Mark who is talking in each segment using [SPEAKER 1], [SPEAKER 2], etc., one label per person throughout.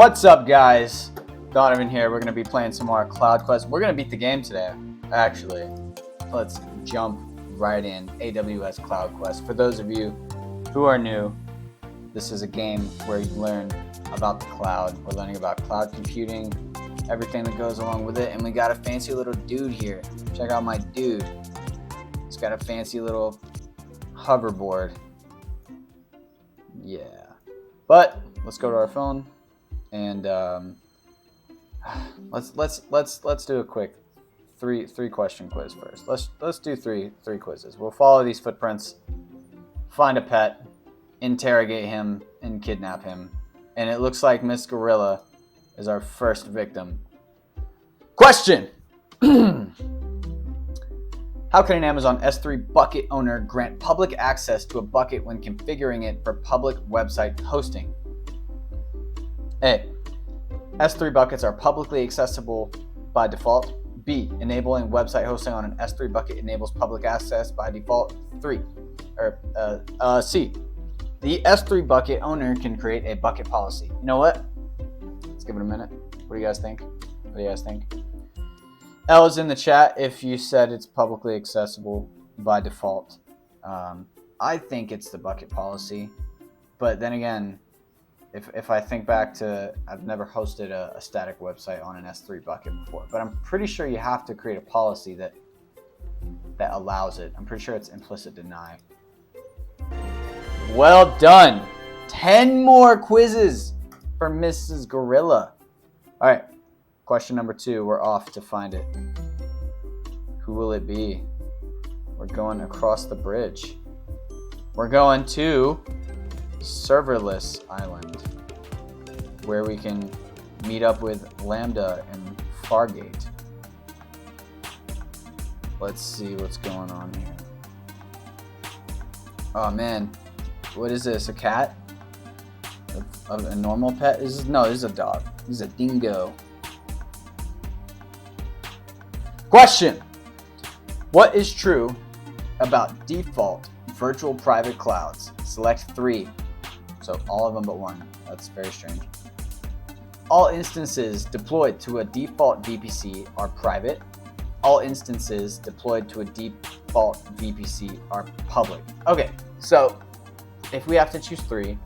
[SPEAKER 1] What's up, guys? Donovan here. We're going to be playing some more Cloud Quest. We're going to beat the game today, actually. Let's jump right in. AWS Cloud Quest. For those of you who are new, this is a game where you learn about the cloud. We're learning about cloud computing, everything that goes along with it, and we got a fancy little dude here. Check out my dude. He's got a fancy little hoverboard. Yeah. But let's go to our phone. And let's do a quick three question quiz first. Let's do three quizzes. We'll follow these footprints, find a pet, interrogate him, and kidnap him. And it looks like Miss Gorilla is our first victim. Question: How can an Amazon S3 bucket owner grant public access to a bucket when configuring it for public website hosting? A. S3 buckets are publicly accessible by default. B. Enabling website hosting on an S3 bucket enables public access by default. C. The S3 bucket owner can create a bucket policy. You know what? Let's give it a minute. What do you guys think? L is in the chat if you said it's publicly accessible by default. I think it's the bucket policy, but then again, if I think back to, I've never hosted a static website on an S3 bucket before, but I'm pretty sure you have to create a policy that allows it. I'm pretty sure it's implicit deny. Well done. 10 more quizzes for Mrs. Gorilla. All right, question number 2. We're off to find it. Who will it be? We're going across the bridge. We're going to Serverless Island, where we can meet up with Lambda and Fargate. Let's see what's going on here. Oh man, what is this? A cat? A normal pet? No, this is a dog. This is a dingo. Question: What is true about default virtual private clouds? Select 3. So all of them but one. That's very strange. All instances deployed to a default VPC are private. All instances deployed to a default VPC are public. Okay, so if we have to choose 3,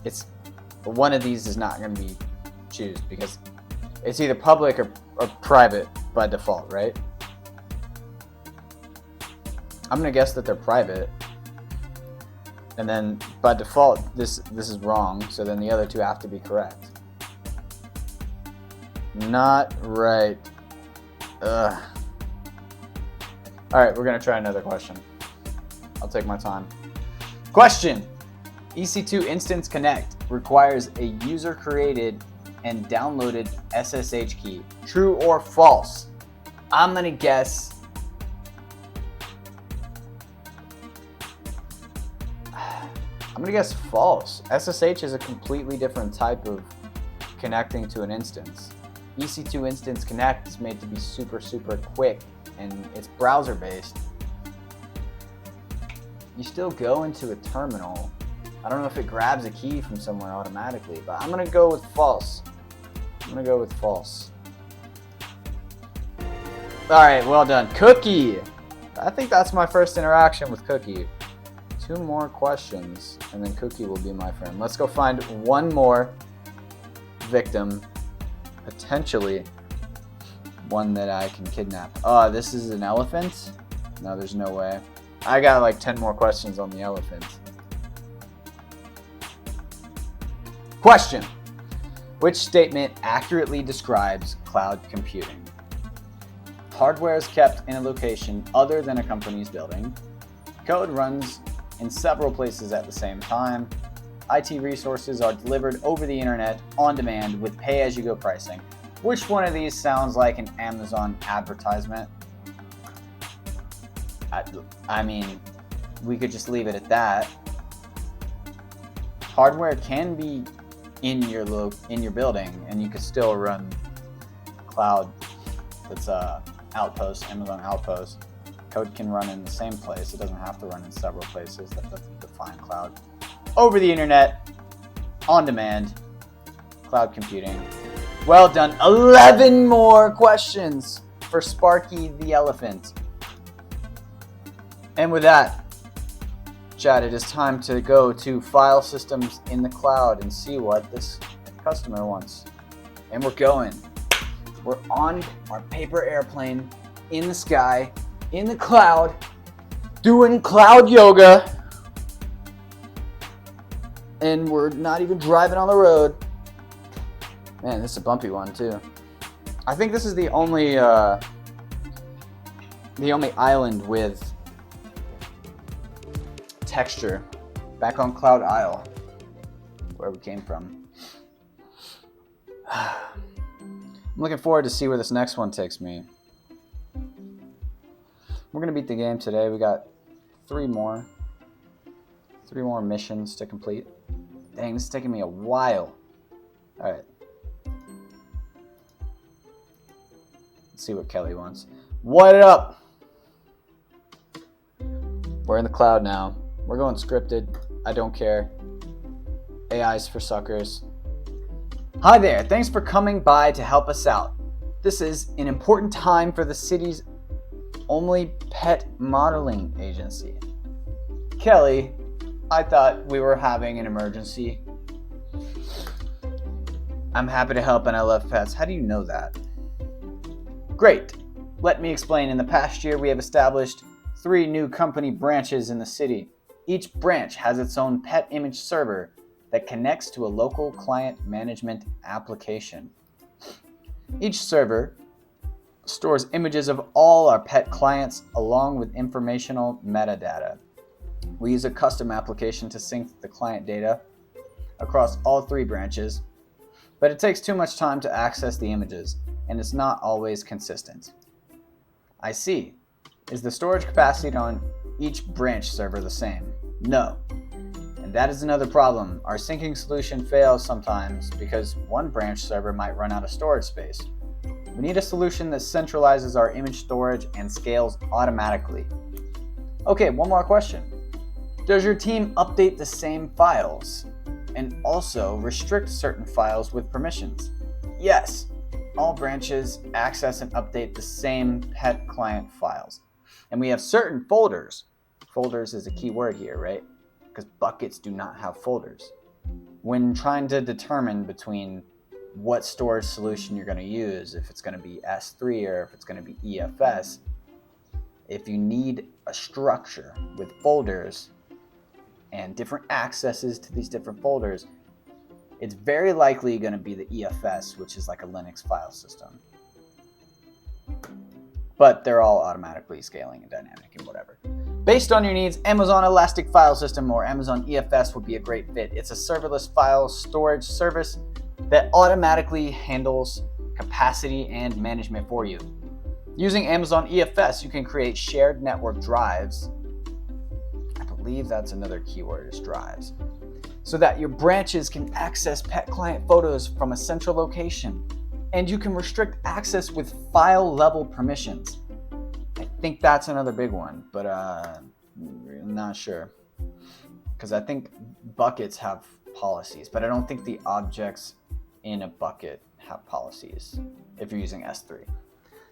[SPEAKER 1] it's one of these is not going to be choose because it's either public or private by default, right? I'm going to guess that they're private. And then by default, this is wrong, so then the other 2 have to be correct. Not right. Ugh. All right, we're gonna try another question. I'll take my time. Question: EC2 Instance Connect requires a user-created and downloaded SSH key. True or false? I'm gonna guess false. SSH is a completely different type of connecting to an instance. EC2 Instance Connect is made to be super quick, and it's browser based. You still go into a terminal. I don't know if it grabs a key from somewhere automatically, but I'm gonna go with false. All right, well done. Cookie. I think that's my first interaction with Cookie. 2 more questions, and then Cookie will be my friend. Let's go find one more victim, potentially one that I can kidnap. Oh, this is an elephant? No, there's no way. I got like 10 more questions on the elephant. Question: Which statement accurately describes cloud computing? Hardware is kept in a location other than a company's building. Code runs in several places at the same time. IT resources are delivered over the internet on demand with pay-as-you-go pricing. Which one of these sounds like an Amazon advertisement? I mean, we could just leave it at that. Hardware can be in your building, and you could still run cloud. That's Outpost, Amazon Outpost. Code can run in the same place. It doesn't have to run in several places. That's the define cloud. Over the internet, on demand. cloud computing. Well done. 11 more questions for Sparky the elephant. And with that, chat, it is time to go to file systems in the cloud and see what this customer wants. And we're going. We're on our paper airplane in the sky, in the cloud, doing cloud yoga. And we're not even driving on the road. Man, this is a bumpy one too. I think this is the only island with texture back on Cloud Isle, where we came from. I'm looking forward to see where this next one takes me. We're gonna beat the game today. We got three more missions to complete. Dang, this is taking me a while. All right. Let's see what Kelly wants. What up? We're in the cloud now. We're going scripted. I don't care. AI's for suckers. Hi there. Thanks for coming by to help us out. This is an important time for the city's only pet modeling agency. Kelly, I thought we were having an emergency. I'm happy to help and I love pets. How do you know that? Great. Let me explain. In the past year, we have established 3 new company branches in the city. Each branch has its own pet image server that connects to a local client management application. Each server stores images of all our pet clients along with informational metadata. We use a custom application to sync the client data across all 3 branches, but it takes too much time to access the images, and it's not always consistent. I see. Is the storage capacity on each branch server the same? No. And that is another problem. Our syncing solution fails sometimes because one branch server might run out of storage space. We need a solution that centralizes our image storage and scales automatically. Okay, one more question. Does your team update the same files and also restrict certain files with permissions? Yes. All branches access and update the same pet client files. And we have certain folders. Folders is a key word here, right? Because buckets do not have folders. When trying to determine between what storage solution you're going to use, if it's going to be S3 or if it's going to be EFS, if you need a structure with folders and different accesses to these different folders, it's very likely going to be the EFS, which is like a Linux file system. But they're all automatically scaling and dynamic and whatever. Based on your needs, Amazon Elastic File System or Amazon EFS would be a great fit. It's a serverless file storage service that automatically handles capacity and management for you. Using Amazon EFS, you can create shared network drives. I believe that's another keyword, is drives. So that your branches can access pet client photos from a central location. And you can restrict access with file level permissions. I think that's another big one, but I'm not sure. Because I think buckets have policies, but I don't think the objects in a bucket have policies if you're using S3.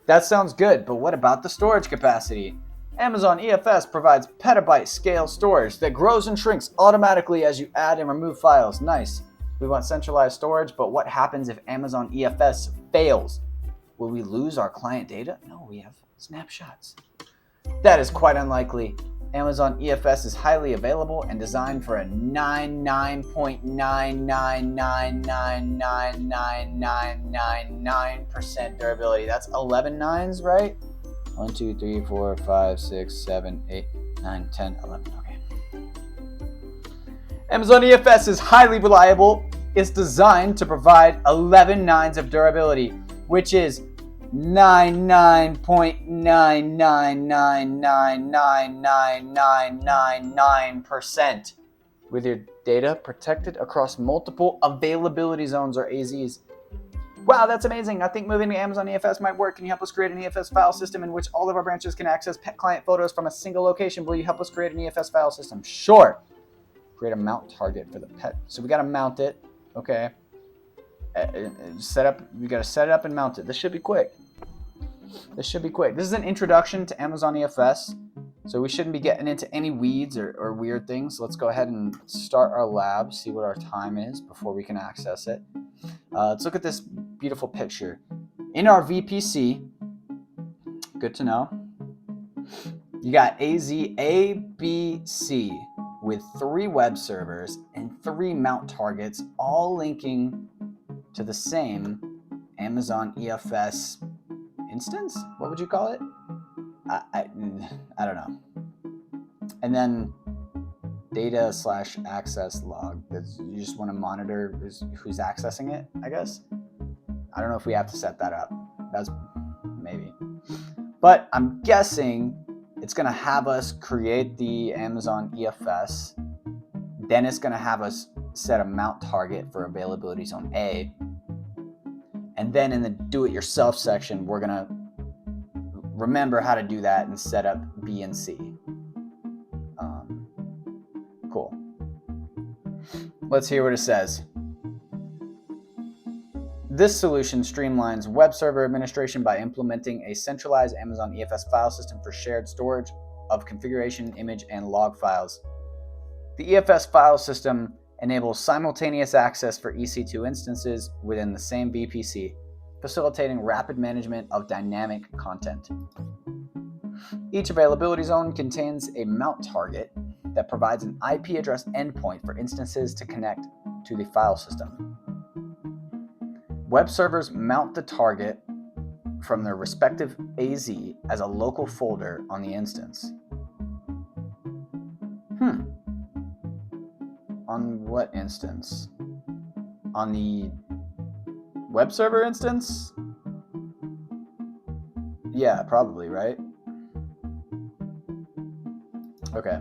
[SPEAKER 1] That sounds good, but what about the storage capacity? Amazon EFS provides petabyte scale storage that grows and shrinks automatically as you add and remove files. Nice. We want centralized storage, but what happens if Amazon EFS fails? Will we lose our client data? No, we have snapshots. That is quite unlikely. Amazon EFS is highly available and designed for a 99.999999999% durability. That's 11 nines, right? 1, 2, 3, 4, 5, 6, 7, 8, 9, 10, 11. Okay. Amazon EFS is highly reliable. It's designed to provide 11 nines of durability, which is 99.999999999% with your data protected across multiple availability zones or AZs. Wow, that's amazing. I think moving to Amazon EFS might work. Can you help us create an EFS file system in which all of our branches can access pet client photos from a single location? Will you help us create an EFS file system? Sure. Create a mount target for the pet. So we got to mount it. Okay. set up. You got to set it up and mount it. This should be quick. This is an introduction to Amazon EFS, so we shouldn't be getting into any weeds or weird things. Let's go ahead and start our lab, see what our time is before we can access it. Let's look at this beautiful picture. In our VPC, good to know, you got ABC with 3 web servers and 3 mount targets, all linking to the same Amazon EFS instance? What would you call it? I don't know. And then data/access log. You just want to monitor who's accessing it, I guess. I don't know if we have to set that up. That's maybe. But I'm guessing it's going to have us create the Amazon EFS. Then it's going to have us set a mount target for availability zone A. And then in the do-it-yourself section, we're going to remember how to do that and set up B and C. Cool. Let's hear what it says. This solution streamlines web server administration by implementing a centralized Amazon EFS file system for shared storage of configuration, image, and log files. The EFS file system enables simultaneous access for EC2 instances within the same VPC, facilitating rapid management of dynamic content. Each availability zone contains a mount target that provides an IP address endpoint for instances to connect to the file system. Web servers mount the target from their respective AZ as a local folder on the instance. On what instance? On the web server instance? Yeah, probably, right? Okay.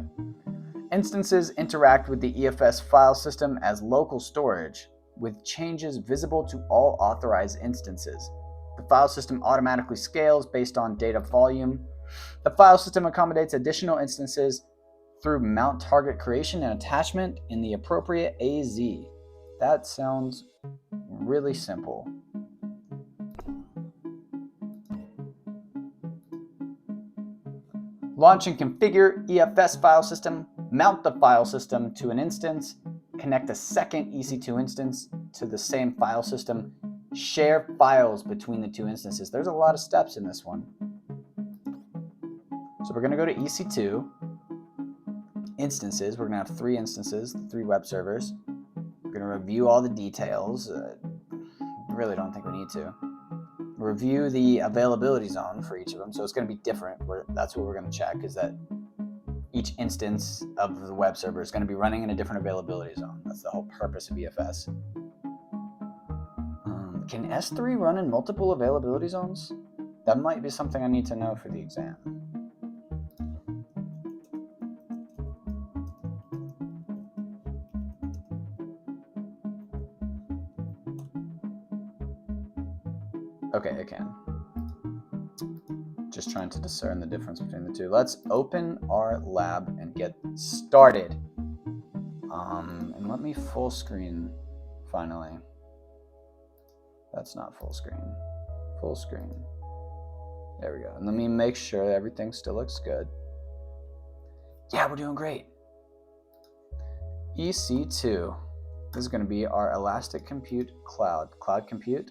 [SPEAKER 1] Instances interact with the EFS file system as local storage, with changes visible to all authorized instances. The file system automatically scales based on data volume. The file system accommodates additional instances through mount target creation and attachment in the appropriate AZ. That sounds really simple. Launch and configure EFS file system. Mount the file system to an instance. Connect a second EC2 instance to the same file system. Share files between the 2 instances. There's a lot of steps in this one. So we're going to go to EC2 instances. We're going to have 3 instances, 3 web servers. We're going to review all the details. Really don't think we need to. Review the availability zone for each of them. So it's going to be different. That's what we're going to check, is that each instance of the web server is going to be running in a different availability zone. That's the whole purpose of EFS. Can S3 run in multiple availability zones? That might be something I need to know for the exam. Okay, I can. Just trying to discern the difference between the two. Let's open our lab and get started. And let me full screen finally. That's not full screen. Full screen. There we go. And let me make sure everything still looks good. Yeah, we're doing great. EC2. This is going to be our Elastic Compute Cloud. Cloud Compute?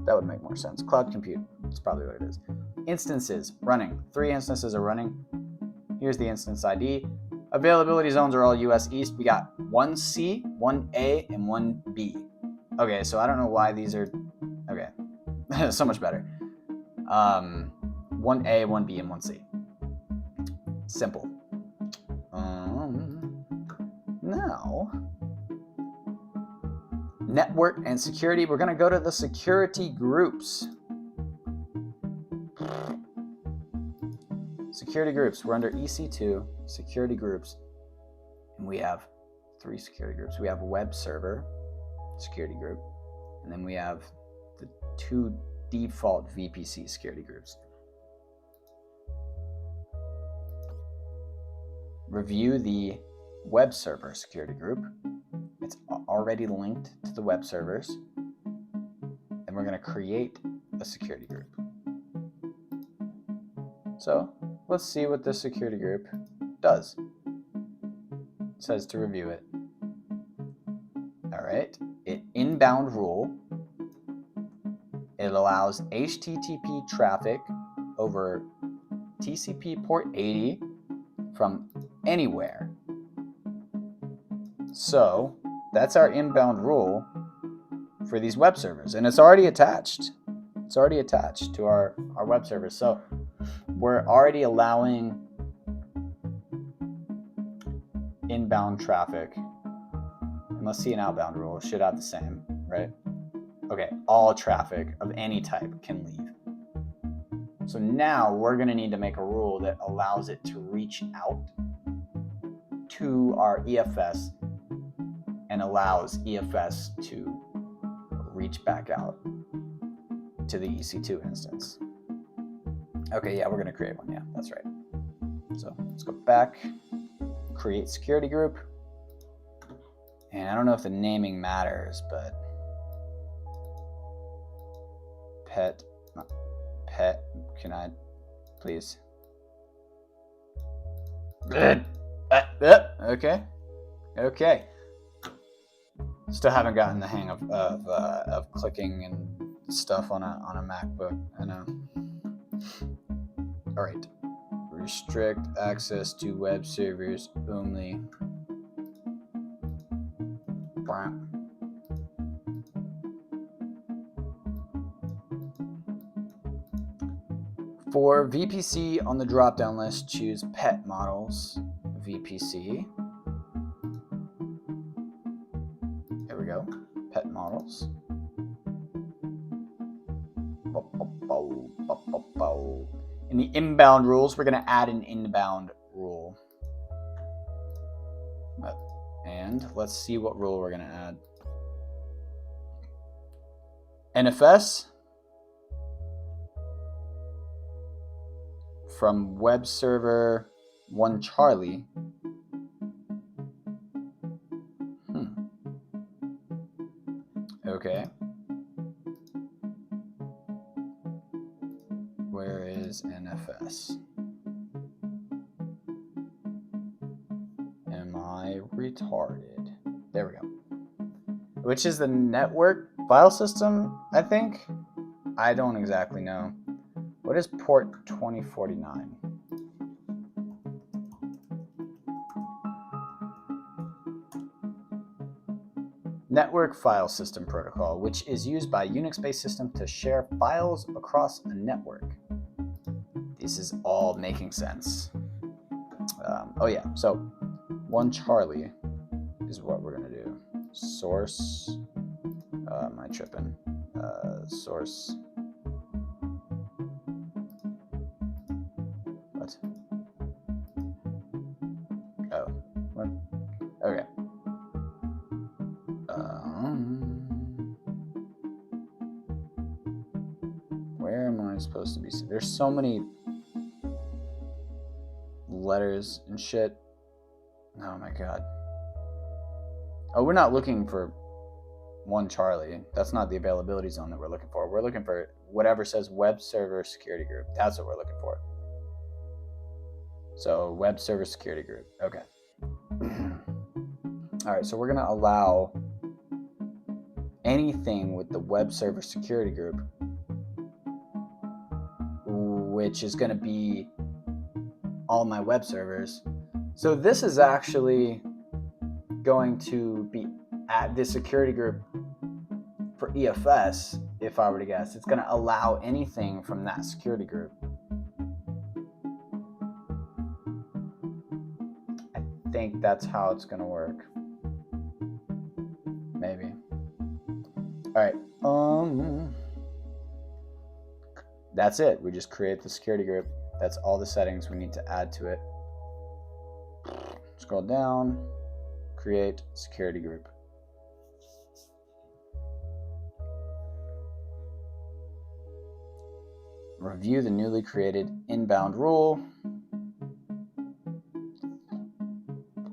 [SPEAKER 1] That would make more sense. Cloud Compute. That's probably what it is. Instances running. 3 instances are running. Here's the instance ID. Availability zones are all US East. We got 1C, 1A, and 1B. Okay, so I don't know why these are... Okay, so much better. 1A, 1B, and 1C. Simple. Now, network and security. We're going to go to the security groups. Security groups. We're under EC2, security groups. And we have 3 security groups. We have web server security group. And then we have the 2 default VPC security groups. Review the web server security group. It's already linked to the web servers. we're going to create a security group. So let's see what this security group does. It says to review it. All right. Inbound rule. It allows HTTP traffic over TCP port 80 from anywhere. So that's our inbound rule for these web servers, and it's already attached. It's already attached to our web servers. So we're already allowing inbound traffic. And let's see an outbound rule. It should have the same, right? Okay, all traffic of any type can leave. So now we're going to need to make a rule that allows it to reach out to our EFS and allows EFS to reach back out to the EC2 instance. Okay, yeah, we're going to create one. Yeah, that's right. So let's go back, create security group. And I don't know if the naming matters, but pet, can I please? Okay. Still haven't gotten the hang of clicking and stuff on a MacBook. I know. All right. Restrict access to web servers only. For VPC on the drop-down list, choose pet models VPC. There we go. Pet models. In the inbound rules, we're going to add an inbound rule. And let's see what rule we're going to add. NFS from web server 1 Charlie. Okay. Where is NFS? Am I retarded? There we go. Which is the network file system, I think? I don't exactly know. What is port 2049? Network file system protocol, which is used by Unix-based systems to share files across a network. This is all making sense. Oh yeah, so 1 Charlie is what we're gonna do. Source, am I tripping? Source. What? Oh, what? Okay. Where am I supposed to be? There's so many letters and shit. Oh my god. Oh, we're not looking for 1 Charlie. That's not the availability zone that we're looking for. We're looking for whatever says web server security group. That's what we're looking for. So web server security group. Okay. All right, so we're going to allow anything with the web server security group, which is going to be all my web servers. So this is actually going to be at this security group for EFS, if I were to guess. It's going to allow anything from that security group. I think that's how it's going to work. Maybe. All right. That's it. We just create the security group. That's all the settings we need to add to it. Scroll down, create security group. Review the newly created inbound rule.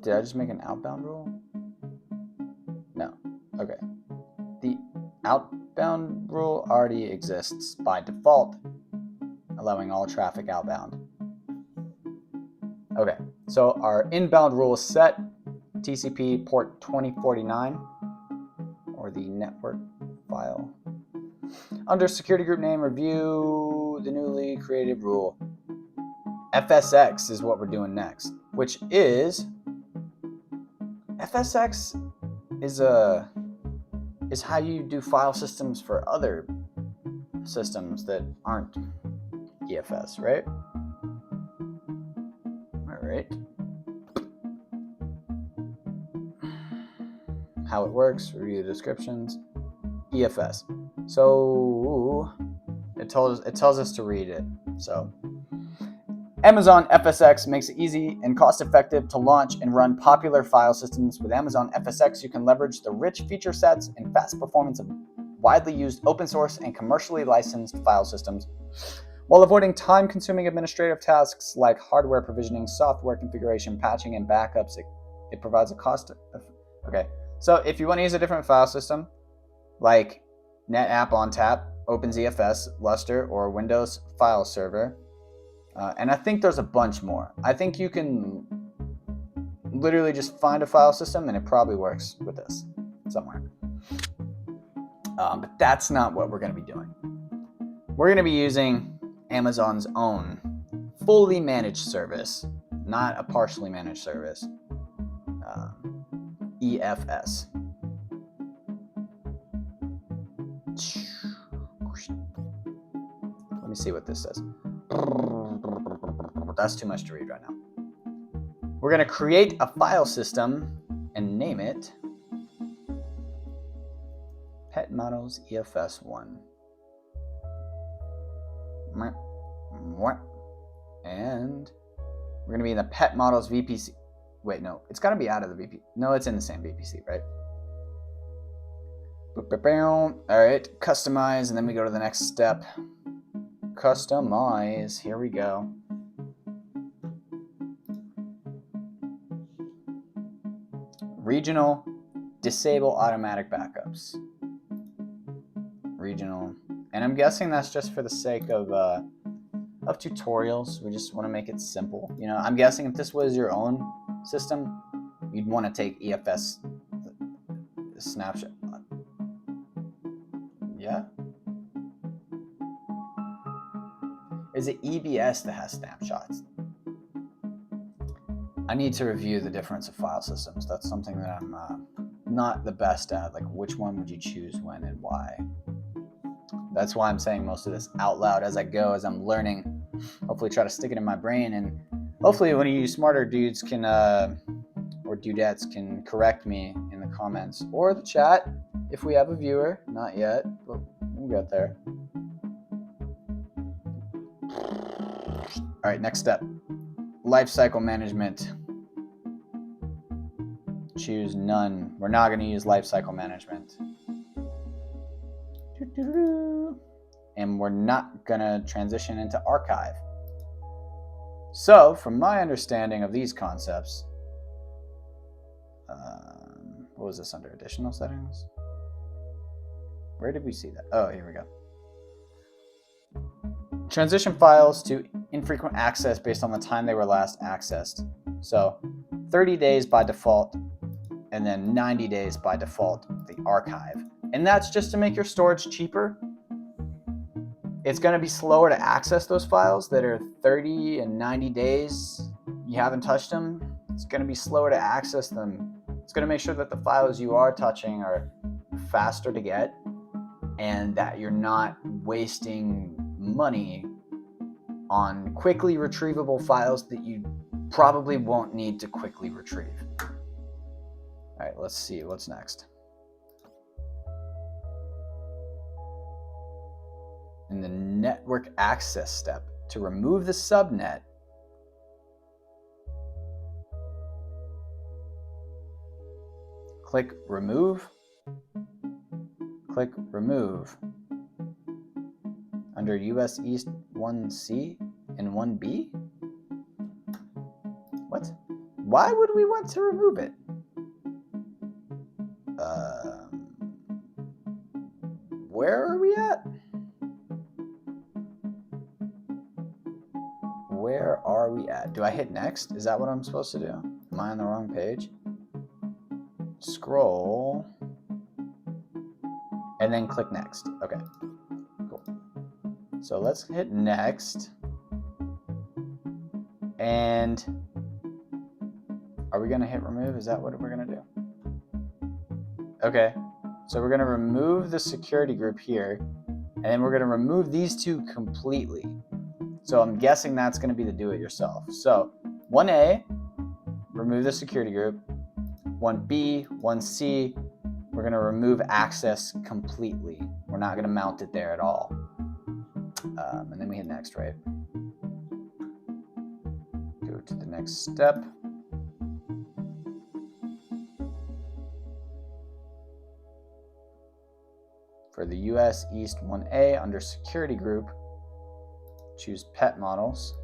[SPEAKER 1] Did I just make an outbound rule? No. Okay. The inbound rule already exists by default, allowing all traffic outbound. Okay, so our inbound rule is set, TCP port 2049, or the network file. Under security group name, review the newly created rule. FSX is what we're doing next, which is FSX is how you do file systems for other systems that aren't EFS, right? All right. How it works, review the descriptions, EFS. So it tells us to read it. So Amazon FSX makes it easy and cost-effective to launch and run popular file systems. With Amazon FSX, you can leverage the rich feature sets and fast performance of widely used open source and commercially licensed file systems, while avoiding time-consuming administrative tasks like hardware provisioning, software configuration, patching, and backups. It provides a cost. Okay, so if you want to use a different file system, like NetApp ONTAP, OpenZFS, Lustre, or Windows File Server, and I think there's a bunch more. I think you can literally just find a file system and it probably works with this somewhere. But that's not what we're going to be doing. We're going to be using Amazon's own fully managed service, not a partially managed service, EFS. Let me see what this says. That's too much to read right now. We're going to create a file system and name it Pet Models EFS 1. And we're going to be in the Pet Models VPC. Wait, no, it's got to be out of the VPC. No, it's in the same VPC, right? All right, customize, and then we go to the next step. Customize, here we go. Regional, disable automatic backups. Regional, and I'm guessing that's just for the sake of tutorials. We just want to make it simple. You know, I'm guessing if this was your own system, you'd want to take EFS snapshot. Yeah. Is it EBS that has snapshots? I need to review the difference of file systems. That's something that I'm not the best at. Like, which one would you choose when and why? That's why I'm saying most of this out loud as I go, as I'm learning. Hopefully try to stick it in my brain, and hopefully one of you smarter dudes can, or dudettes can correct me in the comments or the chat if we have a viewer. Not yet, but we'll get there. All right, next step. Lifecycle management. Choose none. We're not going to use lifecycle management. And we're not going to transition into archive. So, from my understanding of these concepts, what was this under? Additional settings? Where did we see that? Oh, here we go. Transition files to infrequent access based on the time they were last accessed. So 30 days by default, and then 90 days by default, the archive. And that's just to make your storage cheaper. It's going to be slower to access those files that are 30 and 90 days. You haven't touched them. It's going to be slower to access them. It's going to make sure that the files you are touching are faster to get, and that you're not wasting money on quickly retrievable files that you probably won't need to quickly retrieve. All right, let's see what's next. In the network access step, to remove the subnet, click remove. Click remove. Under US East 1C and 1B? What? Why would we want to remove it? Where where are we at? Where are we at? Do I hit next? Is that what I'm supposed to do? Am I on the wrong page? Scroll. And then click next. Okay, cool. So let's hit next. And are we gonna hit remove? Is that what we're gonna do? Okay, so we're gonna remove the security group here, and then we're gonna remove these two completely. So I'm guessing that's gonna be the do-it-yourself. So 1A, remove the security group. 1B, 1C, we're gonna remove access completely. We're not gonna mount it there at all. And then we hit next, right? Go to the next step. For the US East 1A, under security group, choose pet models.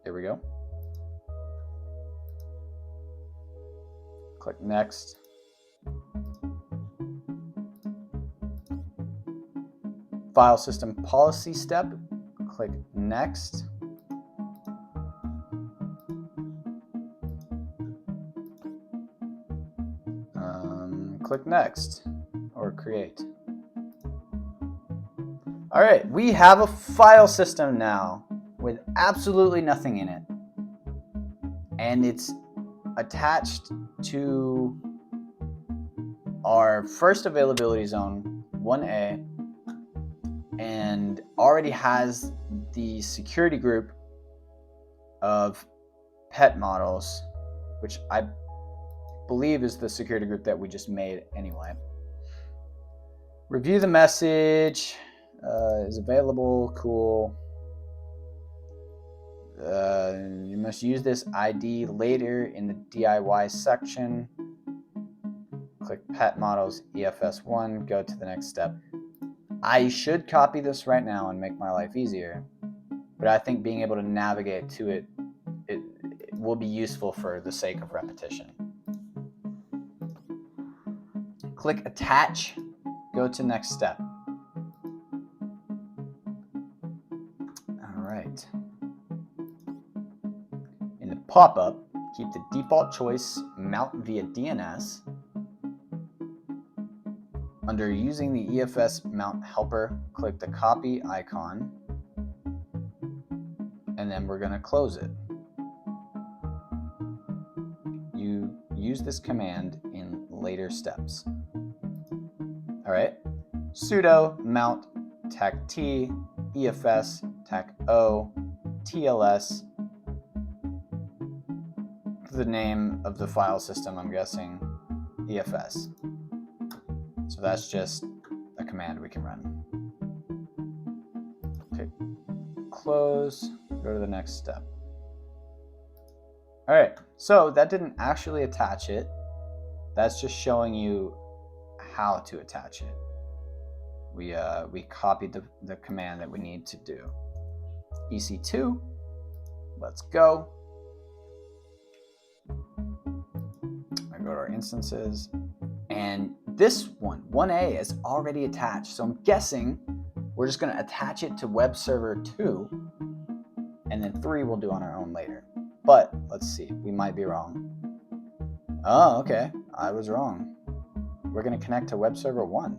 [SPEAKER 1] There we go. Click next. File system policy step, click next. Click next or create. All right, we have a file system now with absolutely nothing in it. And it's attached to our first availability zone, 1A, and already has the security group of pet models, which I believe is the security group that we just made anyway. Review the message, is available, cool. You must use this ID later in the DIY section. Click pet models EFS1, go to the next step. I should copy this right now and make my life easier, but I think being able to navigate to it will be useful for the sake of repetition. Click attach, go to next step. All right. In the pop-up, keep the default choice mount via DNS. Under using the EFS mount helper, click the copy icon, and then we're going to close it. You use this command in later steps. All right, sudo mount tac-t EFS tac-o TLS, the name of the file system, I'm guessing EFS. So that's just a command we can run. Okay, close, go to the next step. All right, so that didn't actually attach it. That's just showing you how to attach it. We copied the command that we need to do. EC2, let's go. I go to our instances, and this one, 1A, is already attached. So I'm guessing we're just going to attach it to web server 2, and then 3 we'll do on our own later. But let's see, we might be wrong. Oh, okay, I was wrong. We're going to connect to web server 1.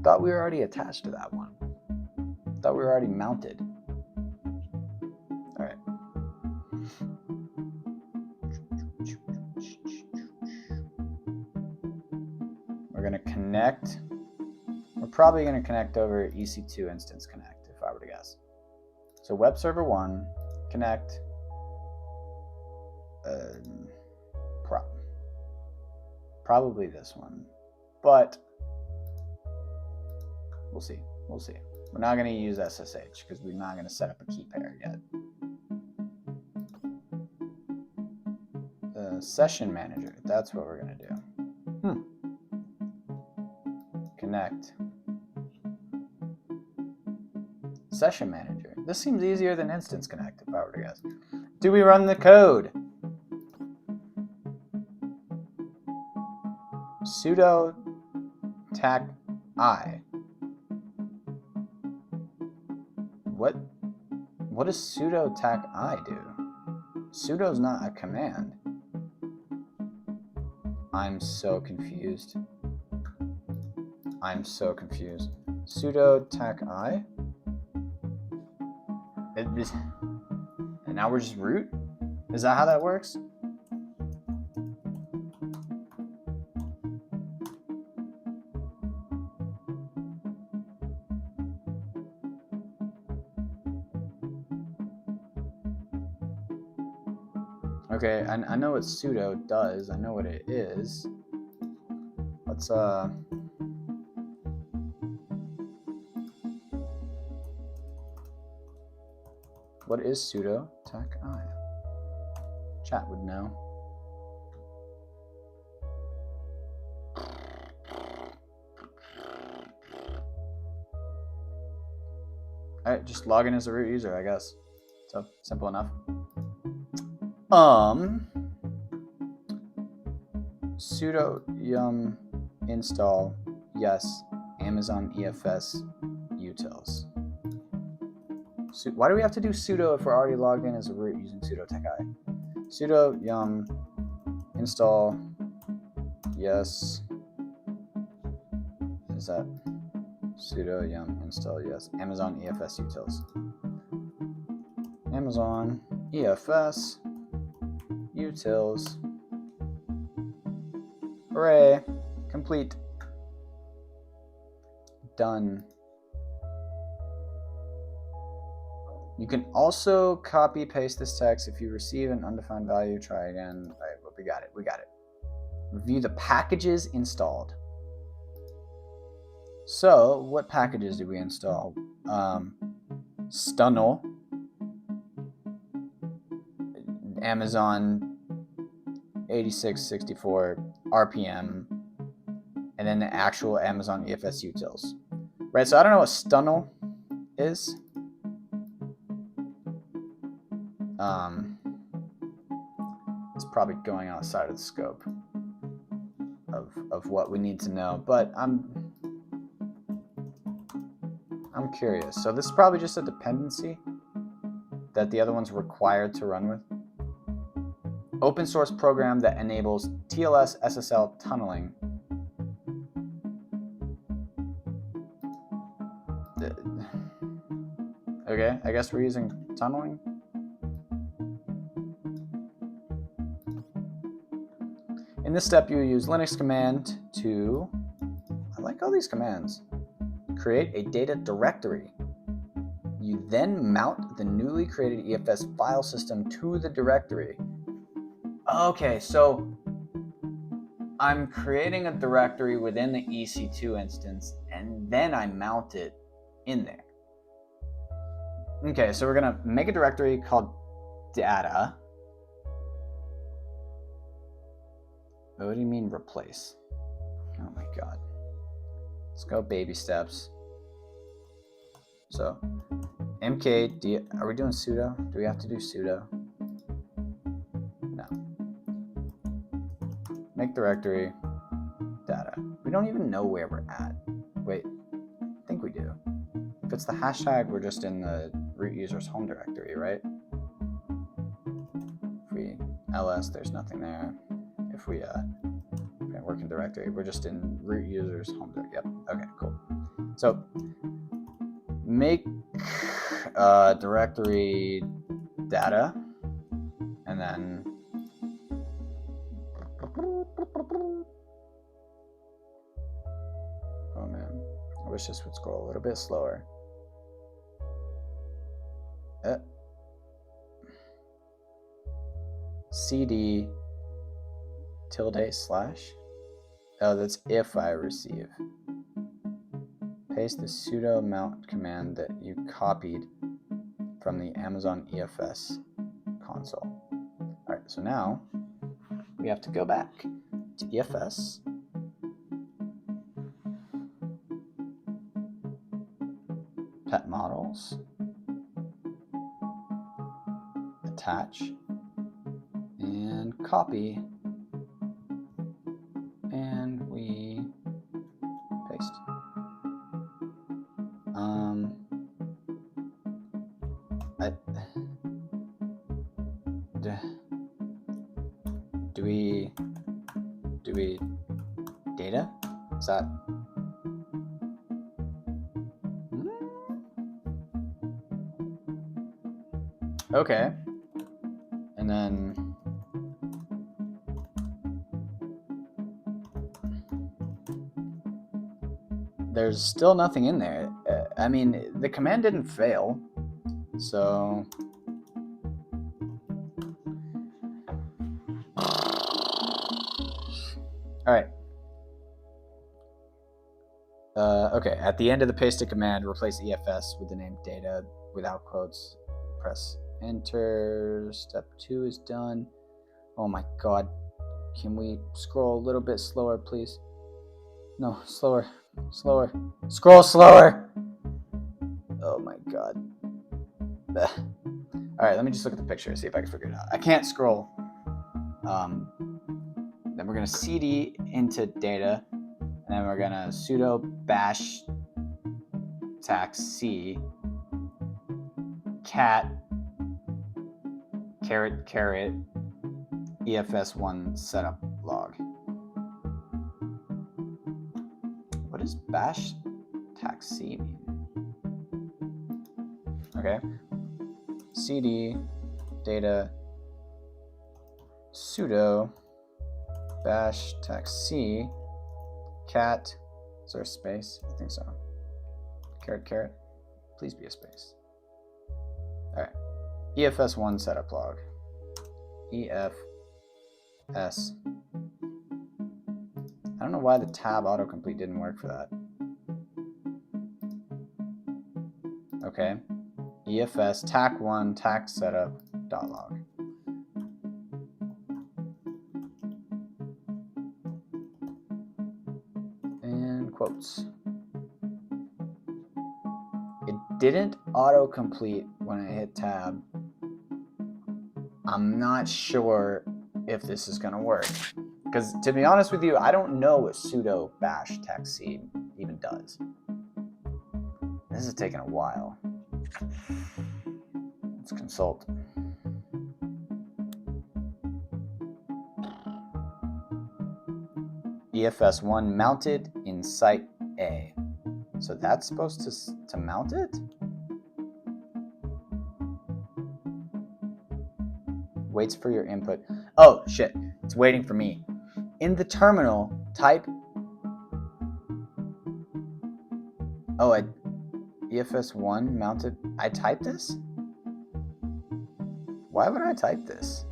[SPEAKER 1] Thought we were already attached to that one. Thought we were already mounted. All right. We're going to connect. We're probably going to connect over EC2 instance connect, if I were to guess. So web server 1, connect. Probably this one, but we'll see. We'll see. We're not going to use SSH because we're not going to set up a key pair yet. Session manager, that's what we're going to do. Connect. Session manager. This seems easier than instance connect, if I were to guess. Do we run the code? Sudo tac I. What does sudo tac I do? Sudo's not a command. I'm so confused. Sudo tac I? And now we're just root? Is that how that works? Okay, I know what sudo does. I know what it is. Let's what is sudo tac I? Chat would know. Alright, just log in as a root user, I guess. So simple enough. Sudo yum install yes Amazon EFS utils. So why do we have to do sudo if we're already logged in as a root using sudo tac I? Sudo yum install yes. Is that sudo yum install yes Amazon EFS utils? Amazon EFS utils. Hooray! Complete. Done. You can also copy paste this text. If you receive an undefined value, try again. All right, well, we got it. Review the packages installed. So, what packages did we install? Stunnel, Amazon 8664 RPM, and then the actual Amazon EFS utils. Right, so I don't know what Stunnel is. It's probably going outside of the scope of what we need to know, but I'm curious. So this is probably just a dependency that the other one's required to run with. Open source program that enables TLS SSL tunneling. Okay, I guess we're using tunneling. In this step, you use Linux command to, I like all these commands, create a data directory. You then mount the newly created EFS file system to the directory. Okay, so I'm creating a directory within the EC2 instance, and then I mount it in there. Okay, so we're gonna make a directory called data. What do you mean replace? Oh my god. Let's go baby steps. So mkd, are we doing sudo? Do we have to do sudo? No. Make directory data. We don't even know where we're at. Wait, I think we do. If it's the hashtag, we're just in the root user's home directory, right? If we ls, there's nothing there. If we working directory, we're just in root user's home directory. Yep. Okay, cool. So make directory data, and then oh man, I wish this would scroll a little bit slower. cd tilde/. Oh, that's if I receive. Paste the sudo mount command that you copied from the Amazon EFS console. All right, so now we have to go back to EFS. Pet models. Attach. And copy. And we Is that? Okay. And then there's still nothing in there. I mean, the command didn't fail. So all right. Okay, at the end of the pasted command, replace EFS with the name data without quotes. Press enter. Step 2 is done. Oh my god. Can we scroll a little bit slower, please? No, slower. Slower. Scroll slower! Oh my god. Alright, let me just look at the picture, see if I can figure it out. I can't scroll. Then we're going to cd into data. And then we're going to sudo bash tax c cat caret efs1 setup log. What does bash tax c mean? Okay. cd data sudo bash tax c cat. Is there a space? I think so. Caret. Please be a space. All right. EFS1 setup log. EFS. I don't know why the tab autocomplete didn't work for that. Okay. EFS tac1 tac setup dot log. And quotes. It didn't autocomplete when I hit tab. I'm not sure if this is going to work. Because to be honest with you, I don't know what sudo bash tax c even does. This is taking a while. Let's consult. EFS1 mounted in site A. So that's supposed to mount it? Waits for your input. Oh, shit. It's waiting for me. In the terminal, type... Oh, EFS1 mounted... I typed this? Why would I type this?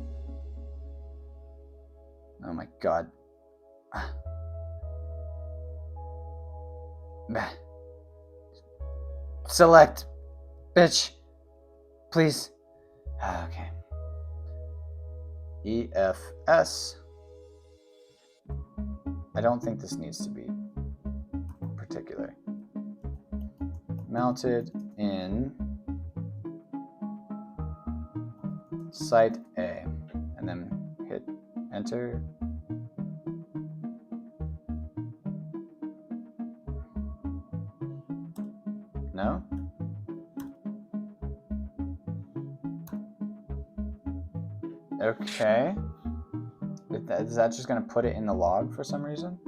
[SPEAKER 1] Oh my god. Select. Bitch. Please. Okay. EFS. I don't think this needs to be particular. Mounted in site A. And then hit enter. No? Okay. Is that just going to put it in the log for some reason?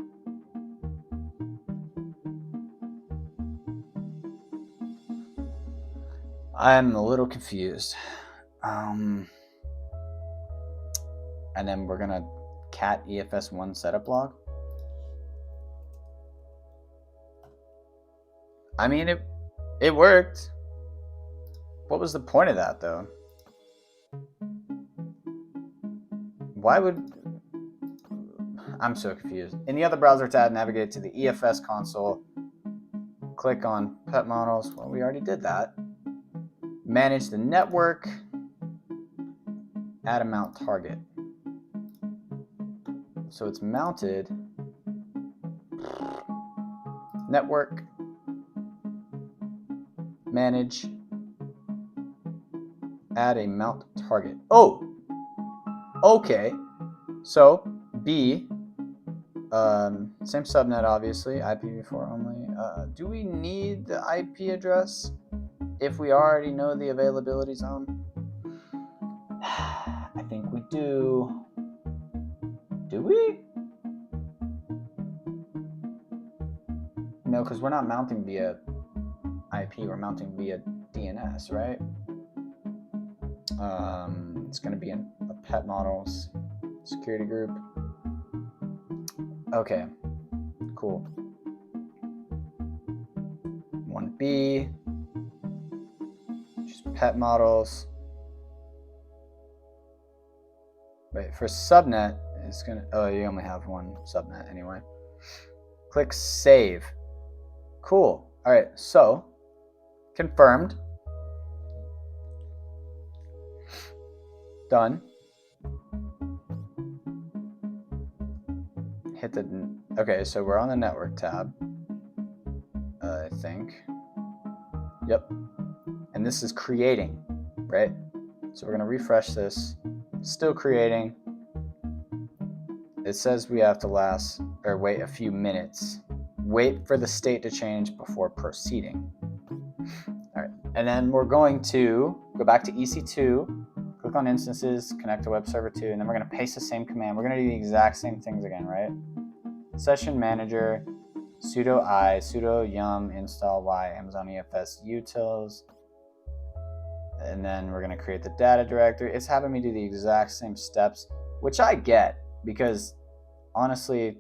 [SPEAKER 1] I'm a little confused. And then we're going to cat EFS1 setup log. I mean, it worked. What was the point of that, though? Why would... I'm so confused. In the other browser tab, navigate to the EFS console. Click on pet models. Well, we already did that. Manage the network. Add a mount target. So it's mounted. Network. Manage. Add a mount target. Oh! Okay. So, B. Same subnet, obviously. IPv4 only. Do we need the IP address if we already know the availability zone? I think we do. Do we? No, because we're not mounting via IP, we're mounting via DNS, right? It's going to be in a pet models security group. Okay, cool. 1B, just pet models. Wait, for subnet, it's gonna, oh, you only have one subnet anyway. Click save. Cool. All right, so confirmed. Done. Hit the, okay, so we're on the network tab, I think. Yep. And this is creating, right? So we're gonna refresh this. Still creating. It says we have to wait a few minutes. Wait for the state to change before proceeding. All right, and then we're going to go back to EC2, click on instances, connect to web server 2, and then we're gonna paste the same command. We're gonna do the exact same things again, right? Session manager, sudo I, sudo yum install y Amazon EFS utils, and then we're gonna create the data directory. It's having me do the exact same steps, which I get, because honestly,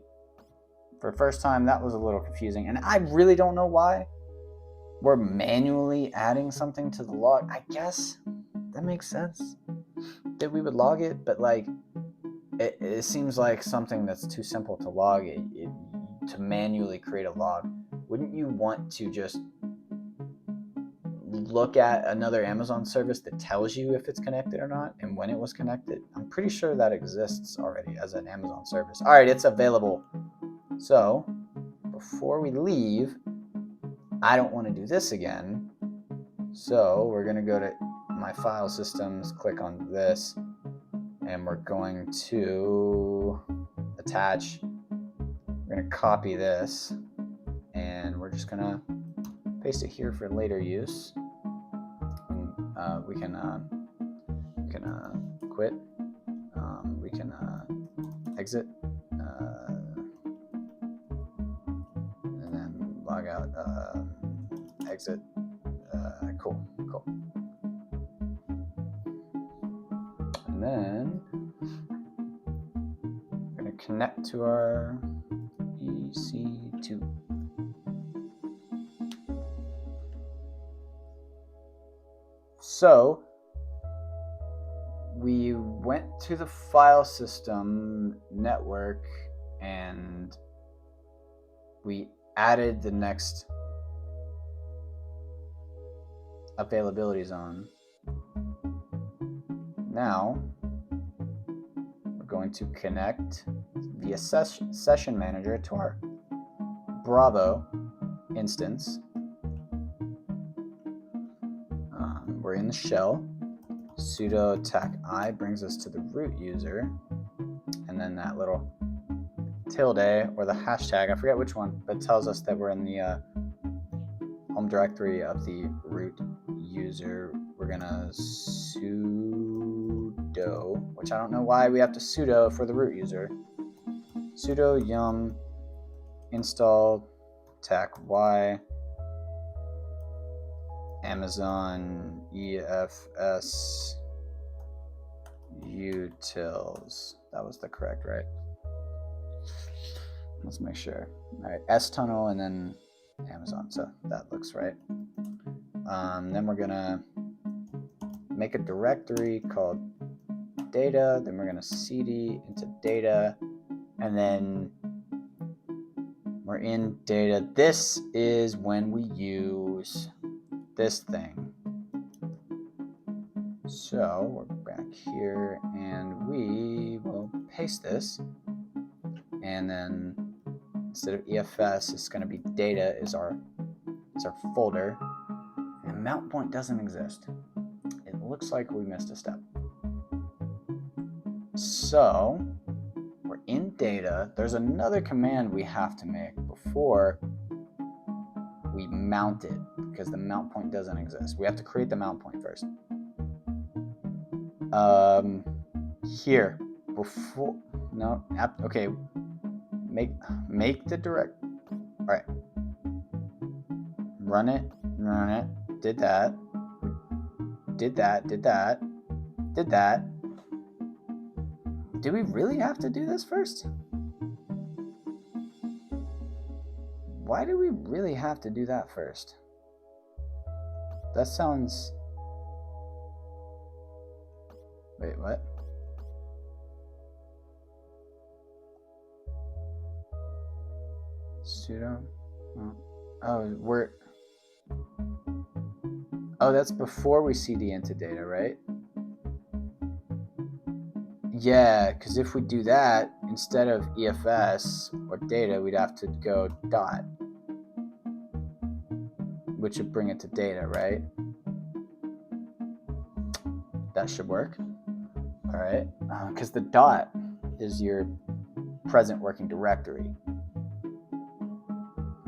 [SPEAKER 1] for the first time, that was a little confusing, and I really don't know why we're manually adding something to the log. I guess that makes sense that we would log it, but like it seems like something that's too simple to log to manually create a log. Wouldn't you want to just look at another Amazon service that tells you if it's connected or not and when it was connected? I'm pretty sure that exists already as an Amazon service. All right, it's available. So before we leave, I don't want to do this again. So we're going to go to my file systems, click on this, and we're going to attach. We're going to copy this, and we're just going to paste it here for later use. And, we can quit. We can exit, and then log out. Exit. Cool. And then we're going to connect to our EC2. So we went to the file system network and we added the next availability zone. Now we're going to connect via session manager to our Bravo instance. We're in the shell. Sudo tac I brings us to the root user, and then that little tilde or the hashtag, I forget which one, but tells us that we're in the home directory of the root user. We're gonna sudo, which I don't know why we have to sudo for the root user. Sudo yum install tac y Amazon EFS utils. That was the correct, right? Let's make sure. All right, S tunnel and then Amazon. So that looks right. Then we're gonna make a directory called data. Then we're gonna cd into data, and then we're in data. This is when we use this thing. So we're back here and we will paste this, and then instead of EFS, it's going to be data is our folder, and mount point doesn't exist. It looks like we missed a step. So we're in data. There's another command we have to make before we mount it, because the mount point doesn't exist. We have to create the mount point first. Here, before, no, okay, make the direct, all right. run it, did that, did that. Do we really have to do this first? Why do we really have to do that first? That sounds... Wait, what? Sudo? Oh, that's before we cd into data, right? Yeah, because if we do that, instead of EFS or data, we'd have to go dot, which would bring it to data, right? That should work. All right, because the dot is your present working directory.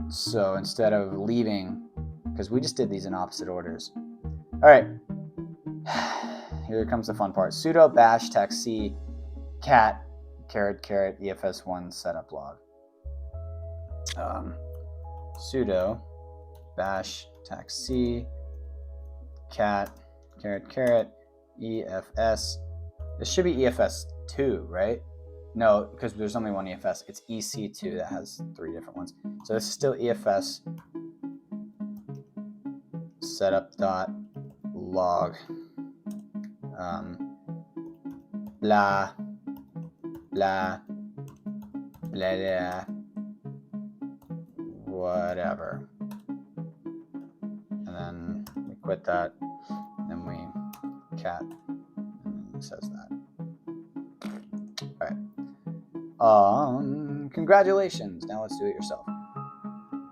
[SPEAKER 1] So instead of leaving, because we just did these in opposite orders. All right, here comes the fun part. Sudo bash tech c cat ** efs1 setup log. Sudo bash tech c cat ** efs. This should be efs2, right? No, because there's only one EFS. It's EC2 that has 3 different ones. So this is still EFS setup.log blah blah blah blah whatever. And then we quit that, and then we cat, and it says that. All right. Congratulations. Now let's do it yourself.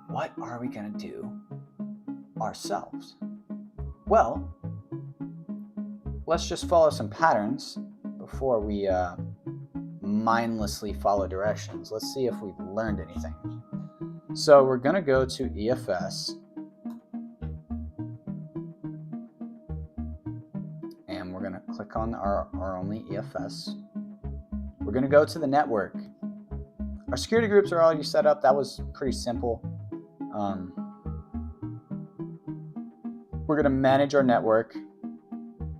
[SPEAKER 1] What are we gonna do ourselves? Well, let's just follow some patterns before we mindlessly follow directions. Let's see if we've learned anything. So we're gonna go to EFS, and we're gonna click on our only EFS. We're going to go to the network. Our security groups are already set up. That was pretty simple. We're going to manage our network.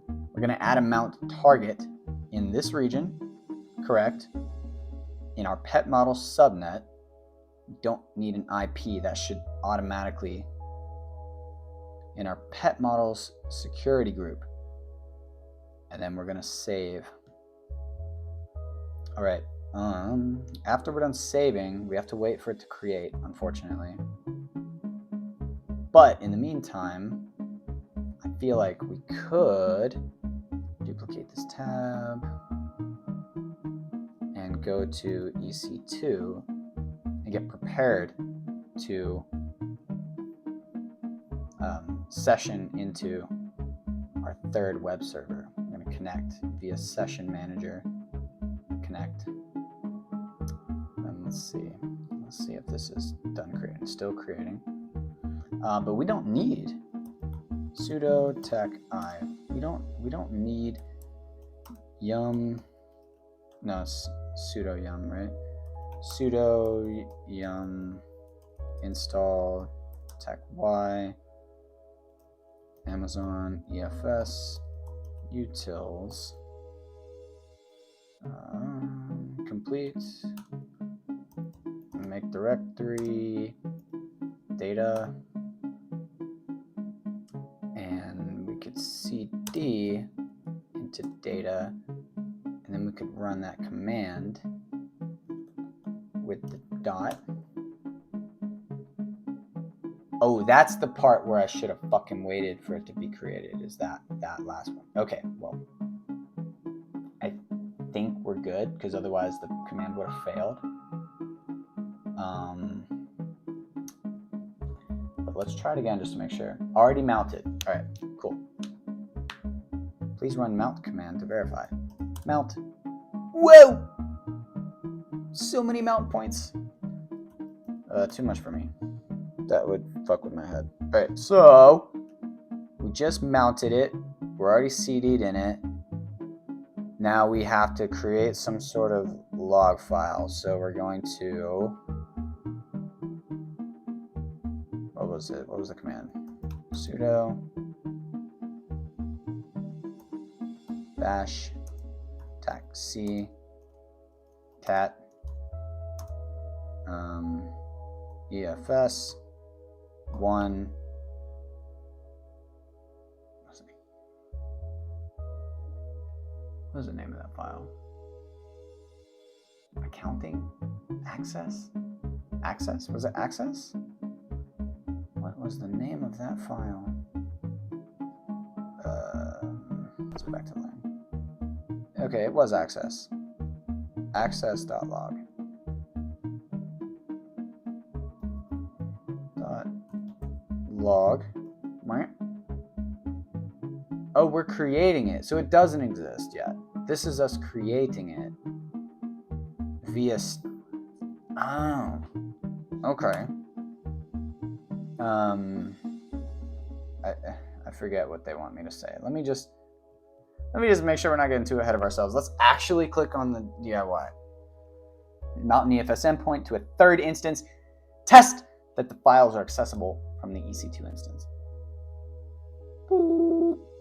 [SPEAKER 1] We're going to add a mount target in this region, correct? In our pet model subnet, we don't need an IP. That should automatically, in our pet models security group. And then we're going to save. All right, after we're done saving, we have to wait for it to create, unfortunately. But in the meantime, I feel like we could duplicate this tab and go to EC2 and get prepared to session into our third web server. I'm going to connect via session manager. Connect. And let's see if this is done creating. Still creating. But we don't need sudo tech I. We don't need yum. No, it's sudo yum, right? Sudo yum install tech y Amazon EFS utils. Complete, make directory, data, and we could cd into data, and then we could run that command with the dot. Oh, that's the part where I should have fucking waited for it to be created, is that last one. Okay, well, I think we're good, because otherwise the command would have failed. But let's try it again just to make sure. Already mounted. All right, cool. Please run mount command to verify. Mount. Whoa! So many mount points. Too much for me. That would fuck with my head. All right, so we just mounted it. We're already CD'd in it. Now we have to create some sort of log file. So we're going to, well, was it? What was the command? Sudo bash taxi cat EFS 1. What was the name of that file? Accounting? Access? Access? Was it access? What was the name of that file? Let's go back to line. Okay, it was access. Access.log. Log. Oh, we're creating it, so it doesn't exist yet. This is us creating it via. Oh, okay. I forget what they want me to say. Let me just make sure we're not getting too ahead of ourselves. Let's actually click on the DIY. Mountain EFS endpoint to a third instance. Test that the files are accessible from the EC2 instance.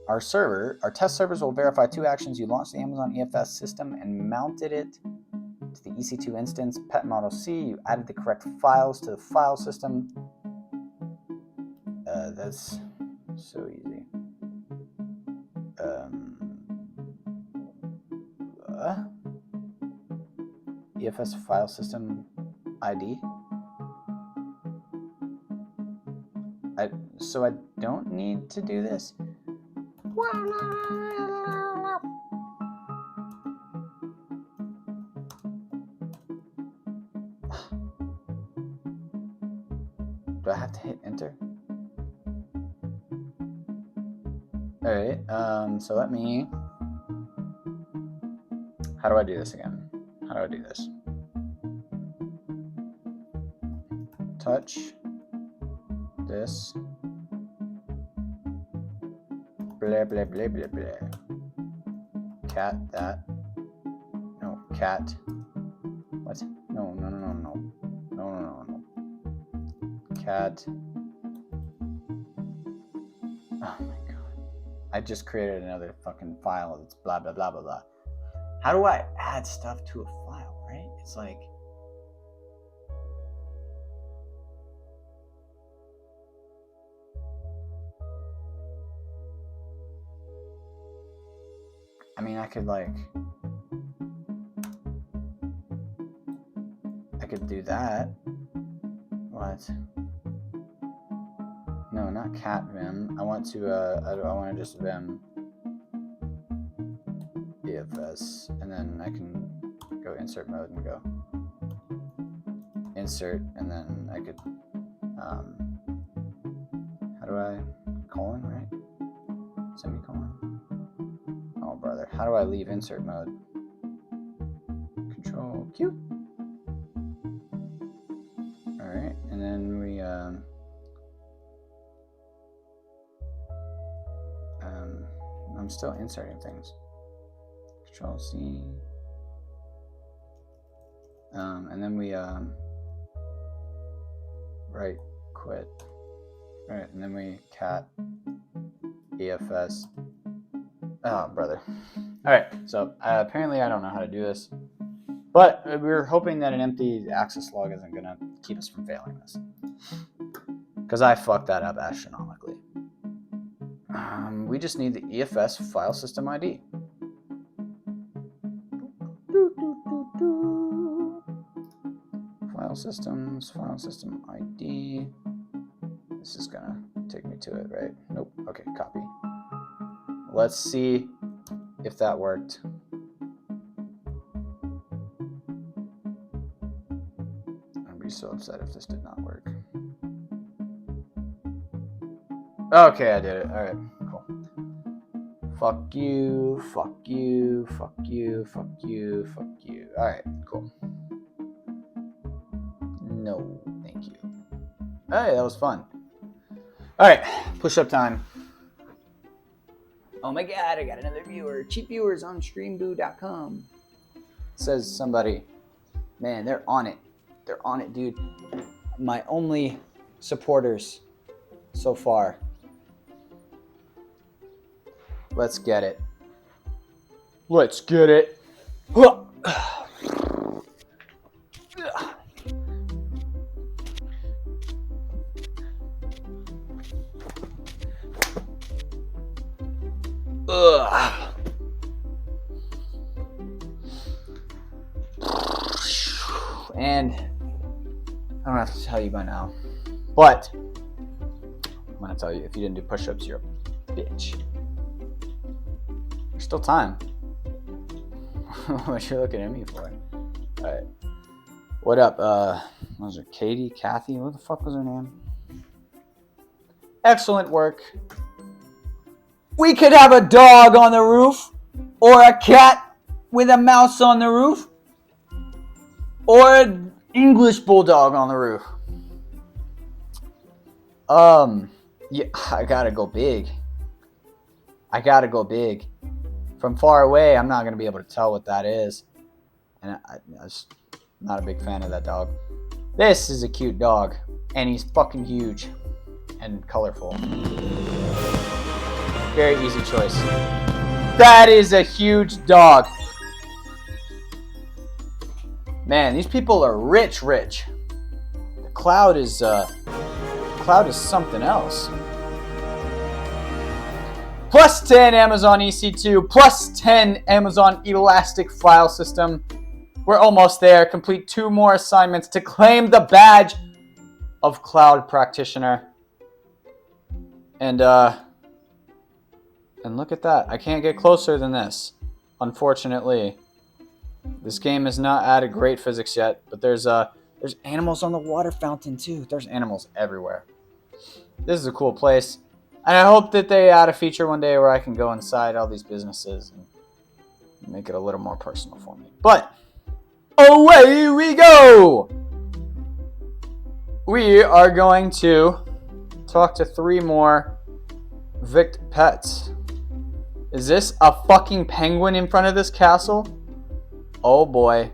[SPEAKER 1] Our test servers will verify 2 actions. You launched the Amazon EFS system and mounted it to the EC2 instance. Pet model C. You added the correct files to the file system. That's so easy. EFS file system ID. So I don't need to do this. Do I have to hit enter? All right. So let me. How do I do this again? How do I do this? Touch this. Blah blah blah blah blah. Cat that. No, cat. What? No. Cat. Oh my god. I just created another fucking file that's blah blah blah blah blah. How do I add stuff to a file, right? It's like. I mean, I could do that. What? No, not cat vim. I want to I want to just vim EFS, and then I can go insert mode and go insert, and then I could how do I colon, right? Semicolon. Oh brother, how do I leave insert mode? Control Q. All right, and then we I'm still inserting things. Control C. And then we right quit. All right, and then we cat EFS. Oh, brother. All right, so apparently I don't know how to do this, but we're hoping that an empty access log isn't gonna keep us from failing this, because I fucked that up astronomically. We just need the EFS file system ID. File system ID. This is gonna take me to it, right? Nope. Okay, copy. Let's see if that worked. I'd be so upset if this did not work. Okay, I did it. All right, cool. Fuck you, fuck you, fuck you, fuck you, fuck you. All right, cool. No, thank you. All right, that was fun. All right, push-up time. Oh my god, I got another viewer. Cheap viewers on streamboo.com. Says somebody, man, they're on it. They're on it, dude. My only supporters so far. Let's get it. Let's get it. Ugh. And I don't have to tell you by now, but I'm gonna tell you, if you didn't do push-ups, you're a bitch. There's still time. What you looking at me for? All right. What up? What was it? Katie? Kathy? What the fuck was her name? Excellent work. We could have a dog on the roof, or a cat with a mouse on the roof, or an English bulldog on the roof. Yeah, I gotta go big. From far away, I'm not gonna be able to tell what that is, and I'm not a big fan of that dog. This is a cute dog, and he's fucking huge and colorful. Very easy choice. That is a huge dog. Man, these people are rich. The cloud is something else. Plus 10 Amazon EC2, plus 10 Amazon Elastic File System. We're almost there. Complete 2 more assignments to claim the badge of Cloud Practitioner. And look at that. I can't get closer than this, unfortunately. This game has not added great physics yet, but there's animals on the water fountain too. There's animals everywhere. This is a cool place. And I hope that they add a feature one day where I can go inside all these businesses and make it a little more personal for me. But away we go! We are going to talk to 3 more Vict pets. Is this a fucking penguin in front of this castle? Oh boy.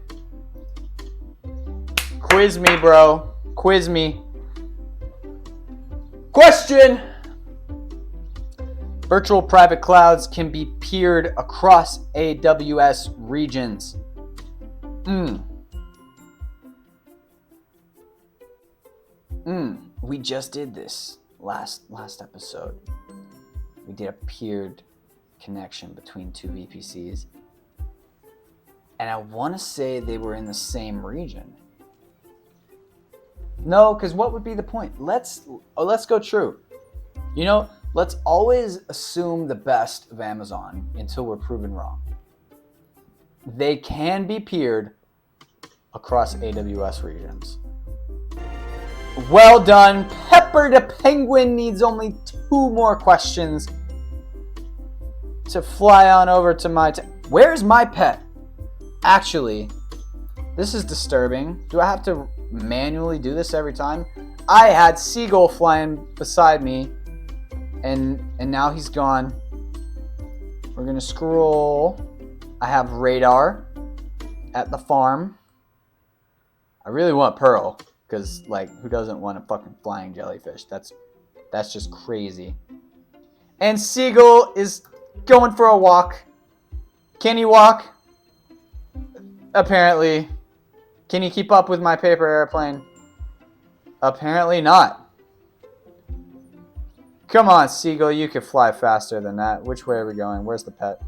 [SPEAKER 1] Quiz me, bro. Quiz me. Question! Virtual private clouds can be peered across AWS regions. We just did this last episode. We did a peered connection between 2 VPCs. And I want to say they were in the same region. No, because what would be the point? Let's go true. You know, let's always assume the best of Amazon until we're proven wrong. They can be peered across AWS regions. Well done. Pepper the Penguin needs only 2 more questions to fly on over to my... Where's my pet? Actually, this is disturbing. Do I have to manually do this every time? I had Seagull flying beside me, and now he's gone. We're going to scroll. I have Radar at the farm. I really want Pearl, because, like, who doesn't want a fucking flying jellyfish? That's just crazy. And Seagull is going for a walk. Can he walk? Apparently. Can you keep up with my paper airplane? Apparently not. Come on, Seagull, you can fly faster than that. Which way are we going? Where's the pet?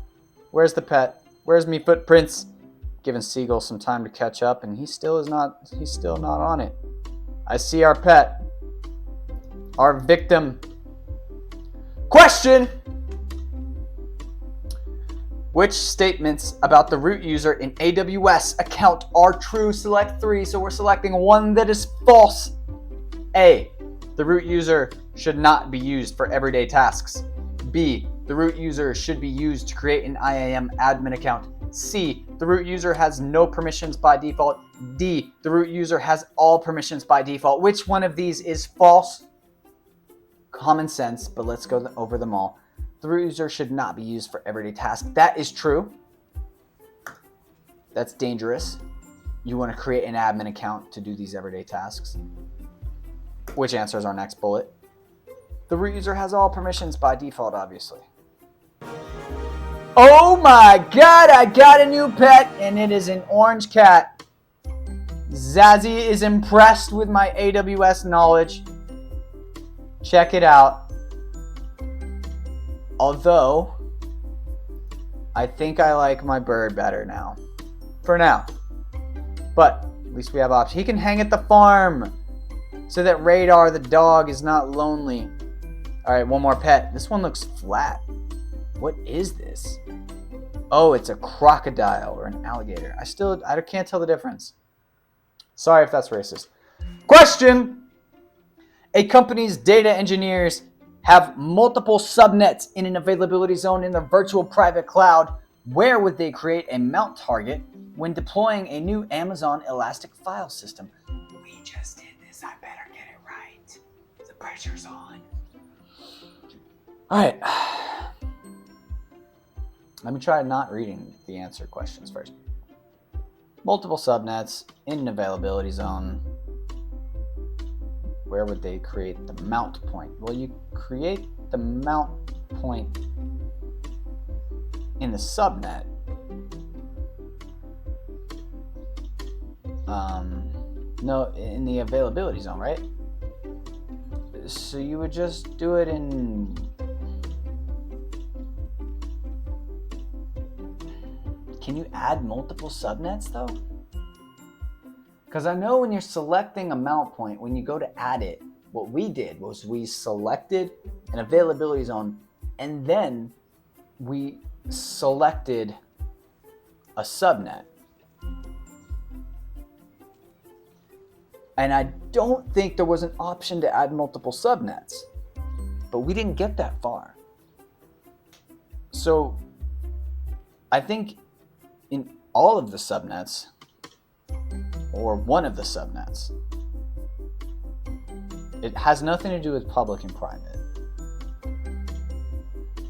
[SPEAKER 1] Where's the pet? Where's me footprints? Giving Seagull some time to catch up, and he's still not on it. I see our pet. Our victim. Question! Which statements about the root user in AWS account are true? Select 3, so we're selecting one that is false. A, the root user should not be used for everyday tasks. B, the root user should be used to create an IAM admin account. C, the root user has no permissions by default. D, the root user has all permissions by default. Which one of these is false? Common sense, but let's go over them all. The root user should not be used for everyday tasks. That is true. That's dangerous. You want to create an admin account to do these everyday tasks. Which answers our next bullet. The root user has all permissions by default, obviously. Oh my god, I got a new pet, and it is an orange cat. Zazzy is impressed with my AWS knowledge. Check it out. Although, I think I like my bird better now. For now. But, at least we have options. He can hang at the farm, so that Radar, the dog, is not lonely. Alright, one more pet. This one looks flat. What is this? Oh, it's a crocodile or an alligator. I can't tell the difference. Sorry if that's racist. Question! A company's data engineers have multiple subnets in an availability zone in the virtual private cloud. Where would they create a mount target when deploying a new Amazon Elastic file system? We just did this. I better get it right. The pressure's on. All right. Let me try not reading the answer questions first. Multiple subnets in an availability zone. Where would they create the mount point? Well, you create the mount point in the subnet. No, in the availability zone, right? So you would just do it in... Can you add multiple subnets though? Because I know when you're selecting a mount point, when you go to add it, what we did was we selected an availability zone and then we selected a subnet. And I don't think there was an option to add multiple subnets, but we didn't get that far. So I think in all of the subnets, or one of the subnets, it has nothing to do with public and private.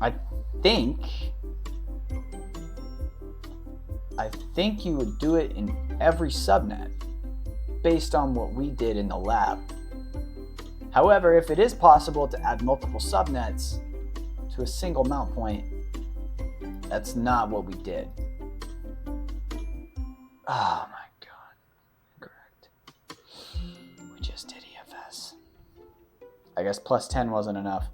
[SPEAKER 1] I think you would do it in every subnet based on what we did in the lab. However, if it is possible to add multiple subnets to a single mount point, that's not what we did. Oh my god. Correct. We just did EFS. I guess plus 10 wasn't enough.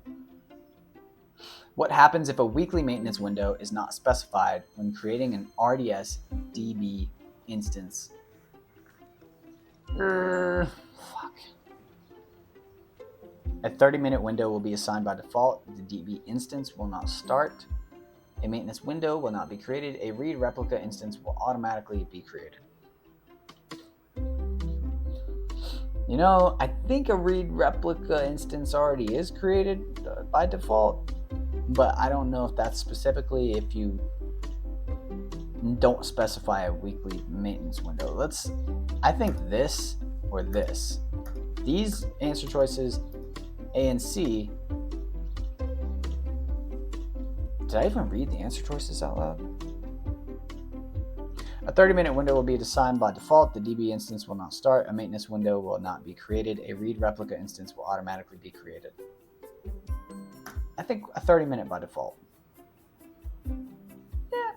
[SPEAKER 1] What happens if a weekly maintenance window is not specified when creating an RDS DB instance? Fuck. A 30-minute window will be assigned by default. The DB instance will not start. A maintenance window will not be created. A read replica instance will automatically be created. You know, I think a read replica instance already is created by default, but I don't know if that's specifically if you don't specify a weekly maintenance window. I think this or this. These answer choices, A and C. Did I even read the answer choices out loud? A 30-minute window will be assigned by default. The DB instance will not start. A maintenance window will not be created. A read replica instance will automatically be created. I think a 30-minute by default. Yeah.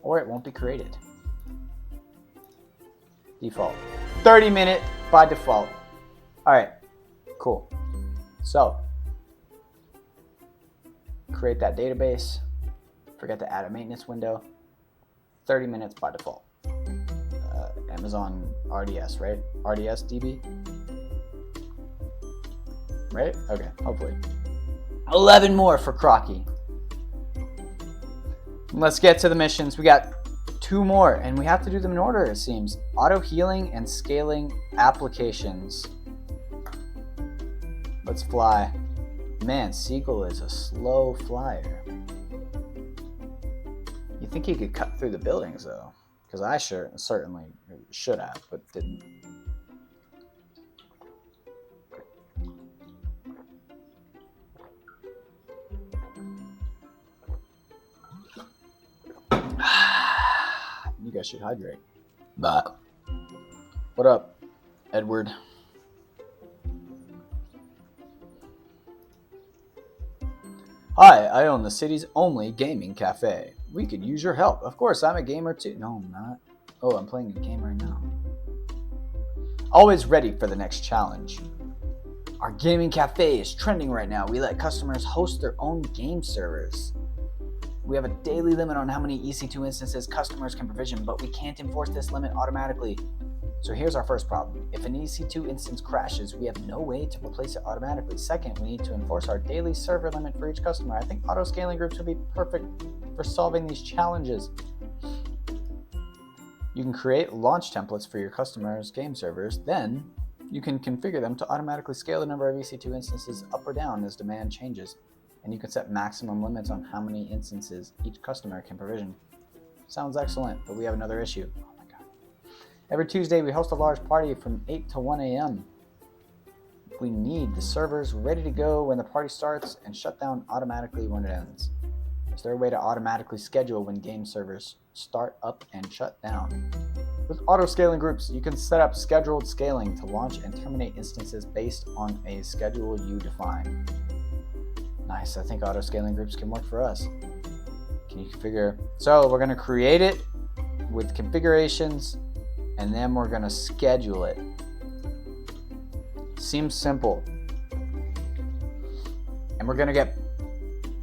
[SPEAKER 1] Or it won't be created. Default. 30-minute by default. All right. Cool. So, create that database. Forget to add a maintenance window. 30 minutes by default. Amazon RDS, right? RDS DB? Right? Okay, hopefully. 11 more for Crocky. Let's get to the missions. We got 2 more, and we have to do them in order, it seems. Auto healing and scaling applications. Let's fly. Man, Seagull is a slow flyer. You think he could cut through the buildings, though? Because I certainly should have, but didn't. You guys should hydrate. But what up, Edward? Hi, I own the city's only gaming cafe. We could use your help. Of course, I'm a gamer too. No, I'm not. Oh, I'm playing a game right now. Always ready for the next challenge. Our gaming cafe is trending right now. We let customers host their own game servers. We have a daily limit on how many EC2 instances customers can provision, but we can't enforce this limit automatically. So here's our first problem. If an EC2 instance crashes, we have no way to replace it automatically. Second, we need to enforce our daily server limit for each customer. I think auto-scaling groups would be perfect for solving these challenges. You can create launch templates for your customers' game servers. Then you can configure them to automatically scale the number of EC2 instances up or down as demand changes. And you can set maximum limits on how many instances each customer can provision. Sounds excellent, but we have another issue. Oh my God. Every Tuesday, we host a large party from 8 to 1 a.m. We need the servers ready to go when the party starts and shut down automatically when it ends. Is there a way to automatically schedule when game servers start up and shut down? With auto-scaling groups, you can set up scheduled scaling to launch and terminate instances based on a schedule you define. Nice, I think auto-scaling groups can work for us. Can you configure? So we're going to create it with configurations, and then we're going to schedule it. Seems simple. And we're going to get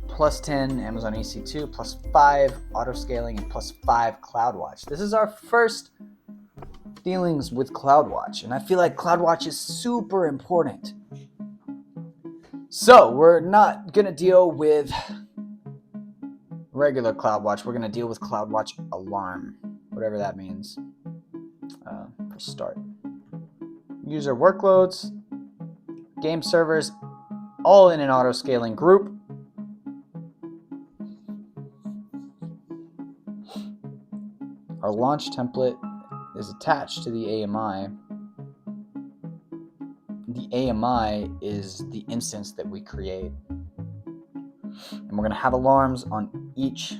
[SPEAKER 1] plus 10 Amazon EC2, plus 5 auto-scaling, and plus 5 CloudWatch. This is our first dealings with CloudWatch, and I feel like CloudWatch is super important. So we're not going to deal with regular CloudWatch. We're going to deal with CloudWatch Alarm, whatever that means. Press start. User workloads, game servers, all in an auto-scaling group. Our launch template is attached to the AMI. The AMI is the instance that we create. And we're going to have alarms on each.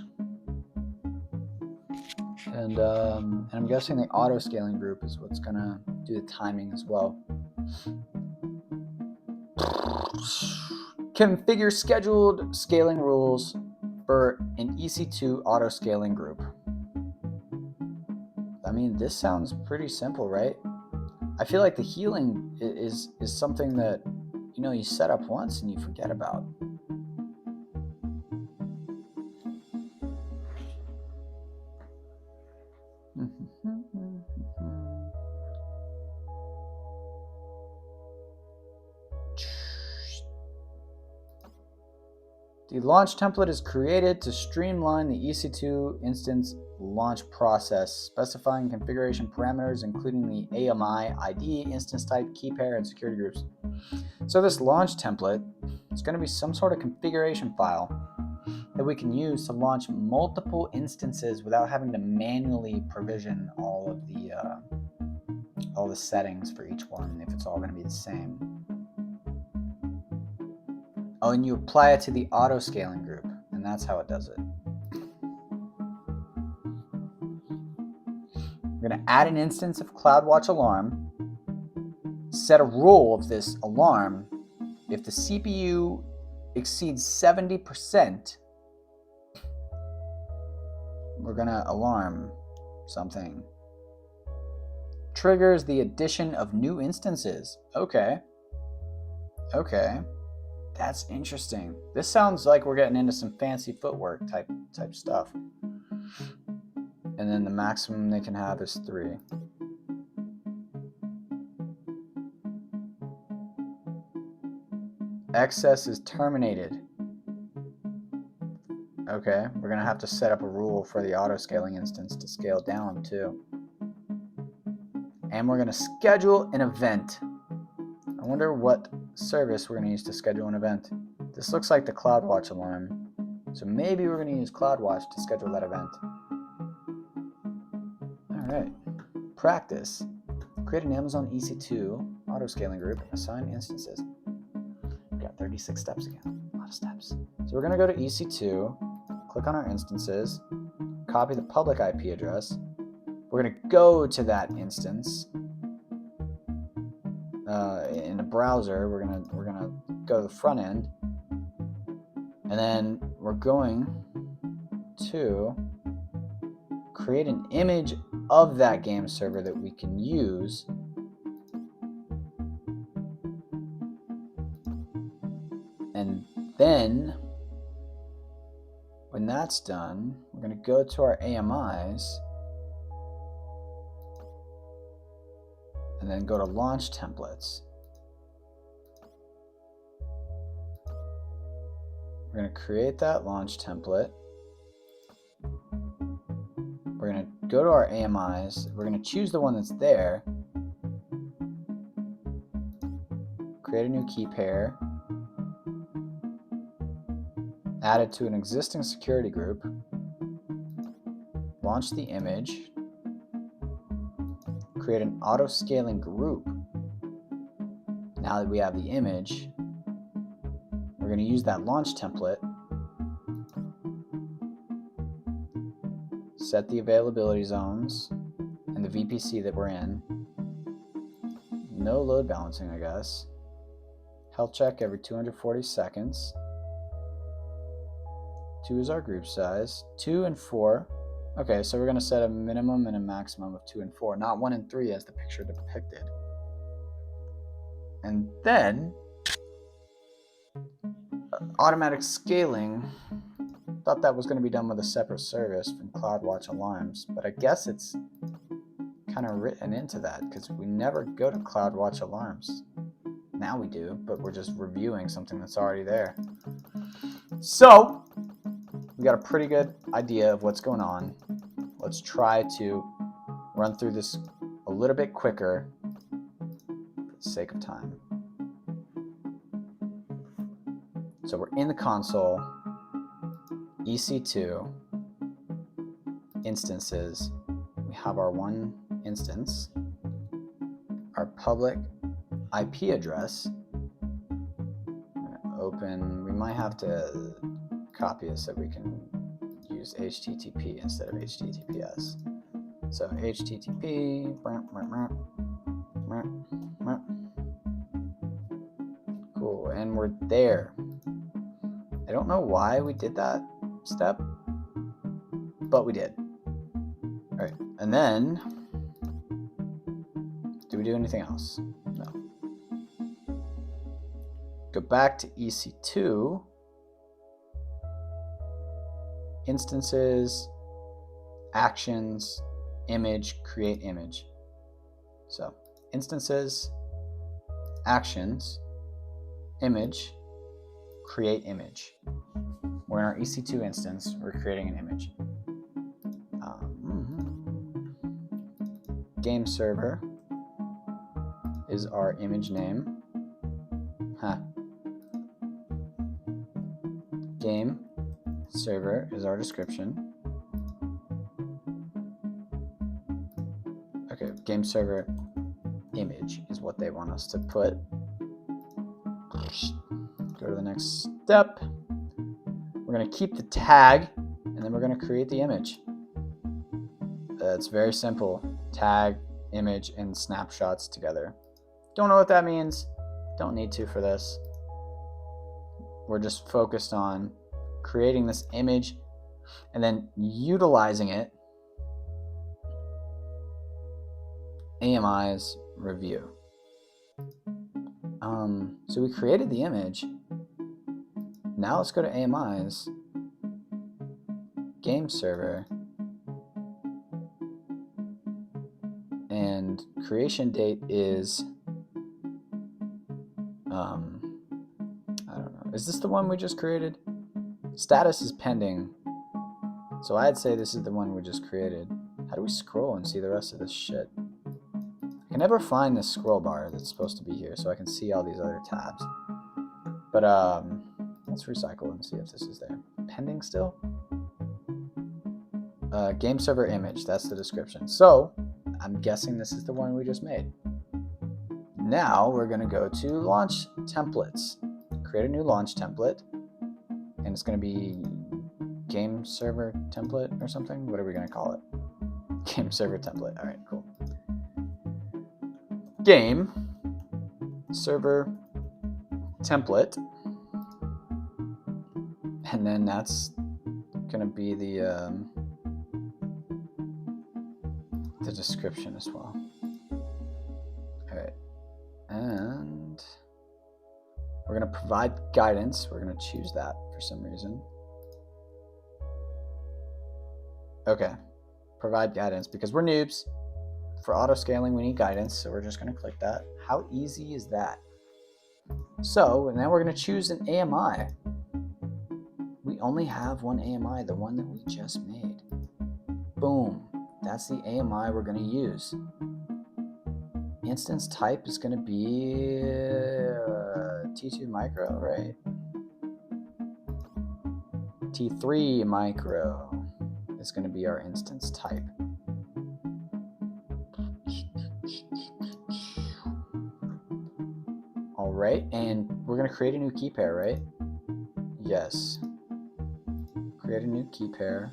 [SPEAKER 1] And I'm guessing the auto-scaling group is what's going to do the timing as well. Configure scheduled scaling rules for an EC2 auto-scaling group. I mean, this sounds pretty simple, right? I feel like the healing is something that, you set up once and you forget about. The launch template is created to streamline the EC2 instance launch process, specifying configuration parameters, including the AMI, ID, instance type, key pair, and security groups. So this launch template is going to be some sort of configuration file that we can use to launch multiple instances without having to manually provision all the settings for each one if it's all going to be the same. Oh, and you apply it to the auto-scaling group, and that's how it does it. We're going to add an instance of CloudWatch Alarm, set a rule of this alarm. If the CPU exceeds 70%, we're going to alarm something. Triggers the addition of new instances. Okay. That's interesting. This sounds like we're getting into some fancy footwork type stuff. And then the maximum they can have is 3. Excess is terminated. Okay, we're going to have to set up a rule for the auto-scaling instance to scale down too. And we're going to schedule an event. I wonder what service we're going to use to schedule an event. This looks like the CloudWatch alarm. So maybe we're going to use CloudWatch to schedule that event. All right. Practice. Create an Amazon EC2 auto-scaling group, assign instances. We've got 36 steps again. A lot of steps. So we're going to go to EC2, click on our instances, copy the public IP address. We're going to go to that instance. In a browser, we're gonna go to the front end, And then we're going to create an image of that game server that we can use. And then when that's done, we're going to go to our AMIs and then go to launch templates. We're going to create that launch template. We're going to go to our AMIs. We're going to choose the one that's there. Create a new key pair. Add it to an existing security group. Launch the image. Create an auto-scaling group. Now that we have the image, we're going to use that launch template. Set the availability zones and the VPC that we're in. No load balancing, I guess. Health check every 240 seconds. 2 is our group size. 2 and 4. Okay, so we're going to set a minimum and a maximum of 2 and 4, not 1 and 3 as the picture depicted. And then automatic scaling. Thought that was going to be done with a separate service from CloudWatch Alarms, but I guess it's kind of written into that because we never go to CloudWatch Alarms. Now we do, but we're just reviewing something that's already there. So we got a pretty good idea of what's going on. Let's try to run through this a little bit quicker for the sake of time. So we're in the console, EC2, instances. We have our one instance, our public IP address. Open, we might have to copy it so we can use HTTP instead of HTTPS. So HTTP, cool, and we're there. I don't know why we did that step, but we did. All right, and then do we do anything else? No. Go back to EC2, instances, actions, image, create image. So instances, actions, image, create image. We're in our EC2 instance, we're creating an image. Game server is our image name. Game server is our description. Okay, game server image is what they want us to put. Go to the next step. We're going to keep the tag, and then we're going to create the image. It's very simple. Tag, image, and snapshots together. Don't know what that means. Don't need to for this. We're just focused on creating this image and then utilizing it. AMI's review. So we created the image. Now let's go to AMI's game server, and creation date is I don't know. Is this the one we just created? Status is pending. So I'd say this is the one we just created. How do we scroll and see the rest of this shit? I can never find this scroll bar that's supposed to be here so I can see all these other tabs. But let's recycle and see if this is there. Pending still? Game server image, that's the description. So I'm guessing this is the one we just made. Now we're going to go to launch templates. Create a new launch template, and it's going to be game server template or something. What are we going to call it? Game server template. All right, cool. Game server template, And then that's gonna be the description as well. All right, and we're gonna provide guidance. We're gonna choose that for some reason. Okay, provide guidance because we're noobs. For auto scaling, we need guidance, so we're just gonna click that. How easy is that? So now we're gonna choose an AMI. We only have one AMI, the one that we just made. Boom, that's the AMI we're gonna use. Instance type is gonna be T2 micro, right? T3 micro is gonna be our instance type. All right, and we're gonna create a new key pair, right? Yes. Create a new key pair.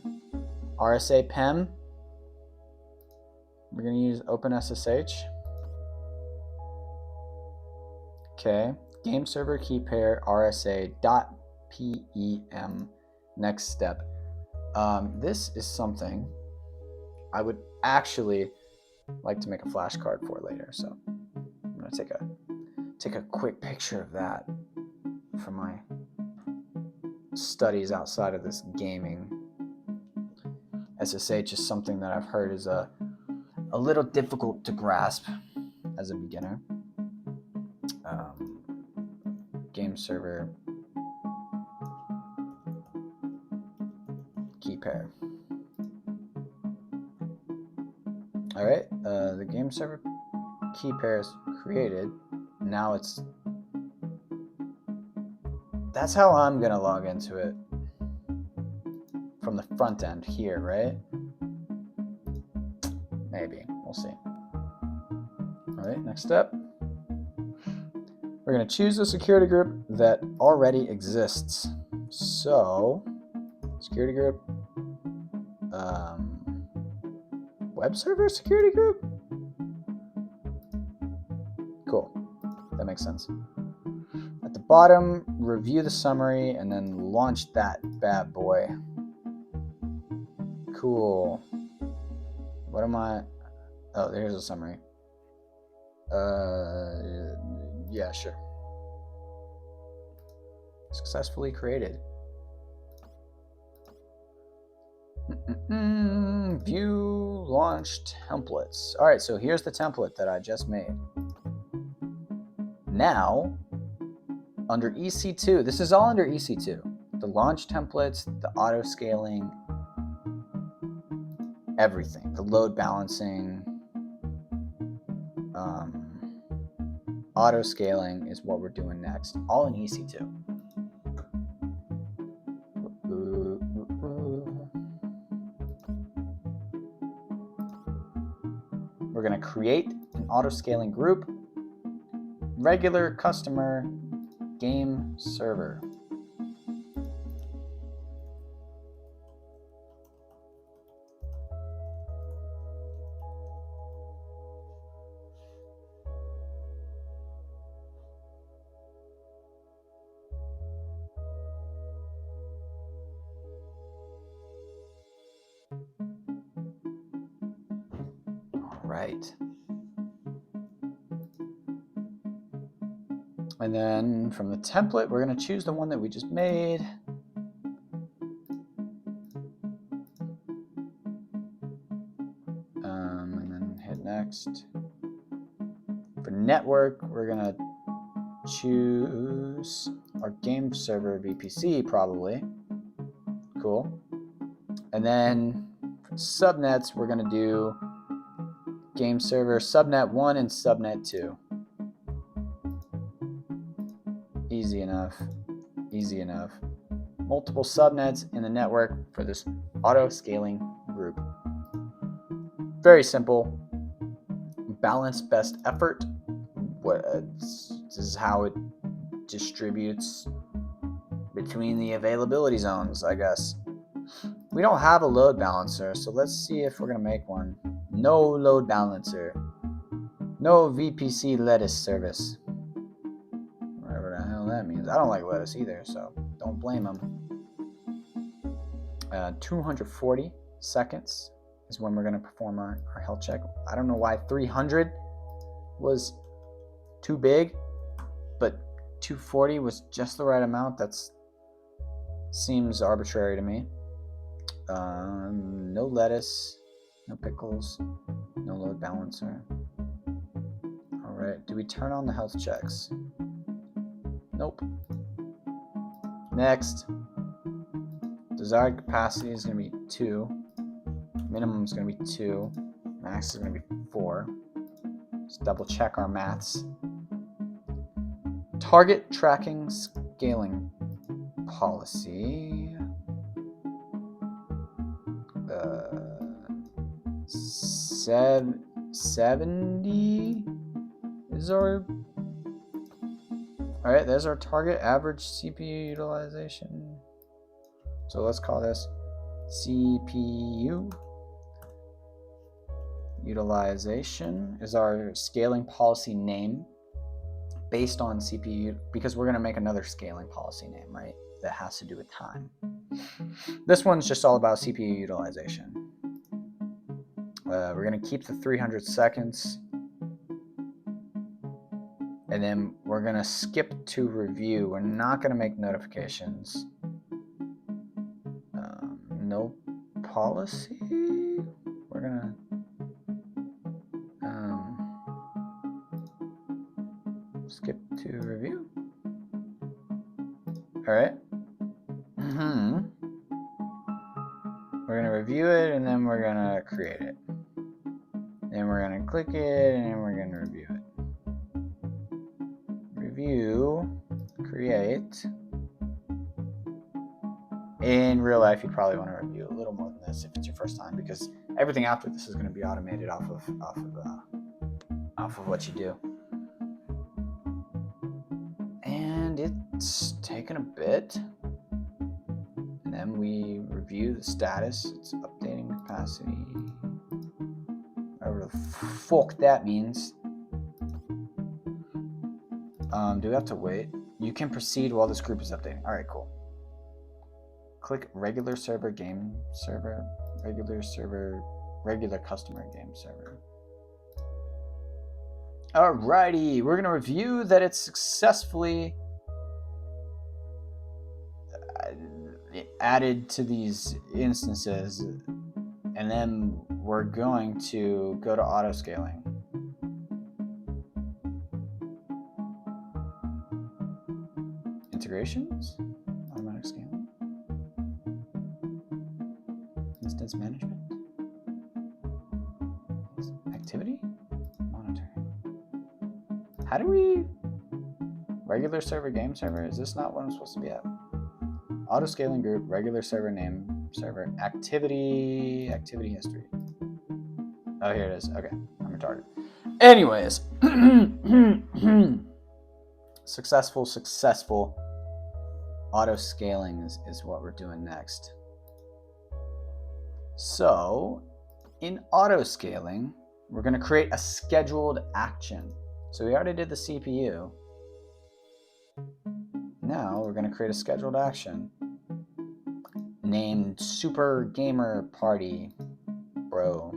[SPEAKER 1] RSA PEM. We're gonna use OpenSSH. Okay. Game server key pair RSA.PEM. Next step. This is something I would actually like to make a flashcard for later. So I'm gonna take a quick picture of that for my studies outside of this gaming. SSH is something that I've heard is a little difficult to grasp as a beginner. Game server key pair. All right, the game server key pair is created. Now that's how I'm gonna log into it from the front end here, right? Maybe, we'll see. All right, next step. We're gonna choose a security group that already exists. So, security group, web server security group? Cool, that makes sense. At the bottom, review the summary and then launch that bad boy. Cool. What am I? Oh, there's a summary. Yeah, sure. Successfully created. View launch templates. All right, so here's the template that I just made. Now, under EC2, this is all under EC2. The launch templates, the auto scaling, everything, the load balancing, auto scaling is what we're doing next, all in EC2. We're going to create an auto scaling group, regular customer game server. Right. And then from the template, we're going to choose the one that we just made. And then hit next. For network, we're going to choose our game server VPC probably. Cool. And then for subnets, we're going to do game server subnet 1 and subnet 2. Easy enough. Easy enough. Multiple subnets in the network for this auto scaling group. Very simple. Balance best effort. This is how it distributes between the availability zones, I guess. We don't have a load balancer, so let's see if we're going to make one. No load balancer. No VPC lettuce service. Whatever the hell that means. I don't like lettuce either, so don't blame them. 240 seconds is when we're going to perform our health check. I don't know why 300 was too big, but 240 was just the right amount. That seems arbitrary to me. No lettuce, no pickles, no load balancer. All right, do we turn on the health checks? Nope. Next, desired capacity is going to be 2. Minimum is going to be 2. Max is going to be 4. Let's double check our maths. Target tracking scaling policy. 70 is our... All right, there's our target average CPU utilization. So let's call this CPU utilization is our scaling policy name based on CPU, because we're going to make another scaling policy name, right? That has to do with time. This one's just all about CPU utilization. We're going to keep the 300 seconds. And then we're going to skip to review. We're not going to make notifications. No policy. We're going to skip to review. All right. We're going to review it, and then we're going to create it. Then we're going to click it, and then we're going to review it. Review, create. In real life, you'd probably want to review a little more than this if it's your first time, because everything after this is going to be automated off of what you do. And it's taken a bit. And then we review the status. It's updating capacity. Whatever the fuck that means. Do we have to wait? You can proceed while this group is updating. All right, cool. Click regular server game server, regular customer game server. Alrighty, we're gonna review that it's successfully added to these instances, and then we're going to go to auto scaling. Integrations, automatic scaling, instance management, activity, monitoring. How do we regular server game server? Is this not what I'm supposed to be at? Auto scaling group, regular server name server, activity history. Oh, here it is. Okay, I'm retarded. Anyways, successful auto scaling is what we're doing next. So in auto scaling, we're going to create a scheduled action. So we already did the CPU. Now we're going to create a scheduled action named Super Gamer Party Bro.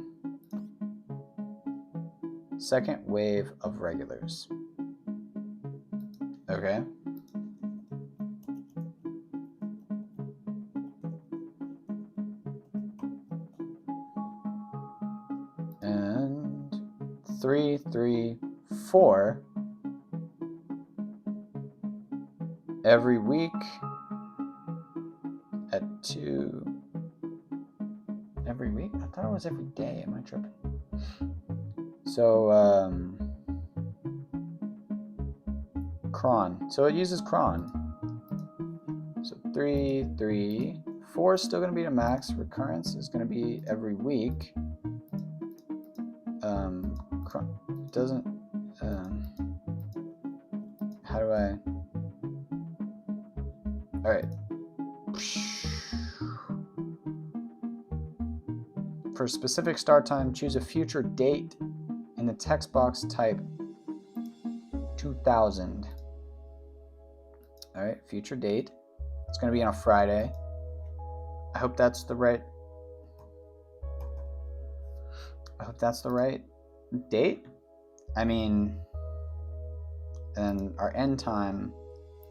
[SPEAKER 1] Second wave of regulars. Okay. And 3, 3, 4 every week at 2 every week? I thought it was every day. Am I tripping? So cron. So it uses cron. So 3, 3, 4 is still going to be the max. Recurrence is going to be every week. Doesn't how do I? All right. For specific start time, choose a future date in the text box, type 2000. All right, future date. It's going to be on a Friday. I hope that's the right. Date. I mean, and our end time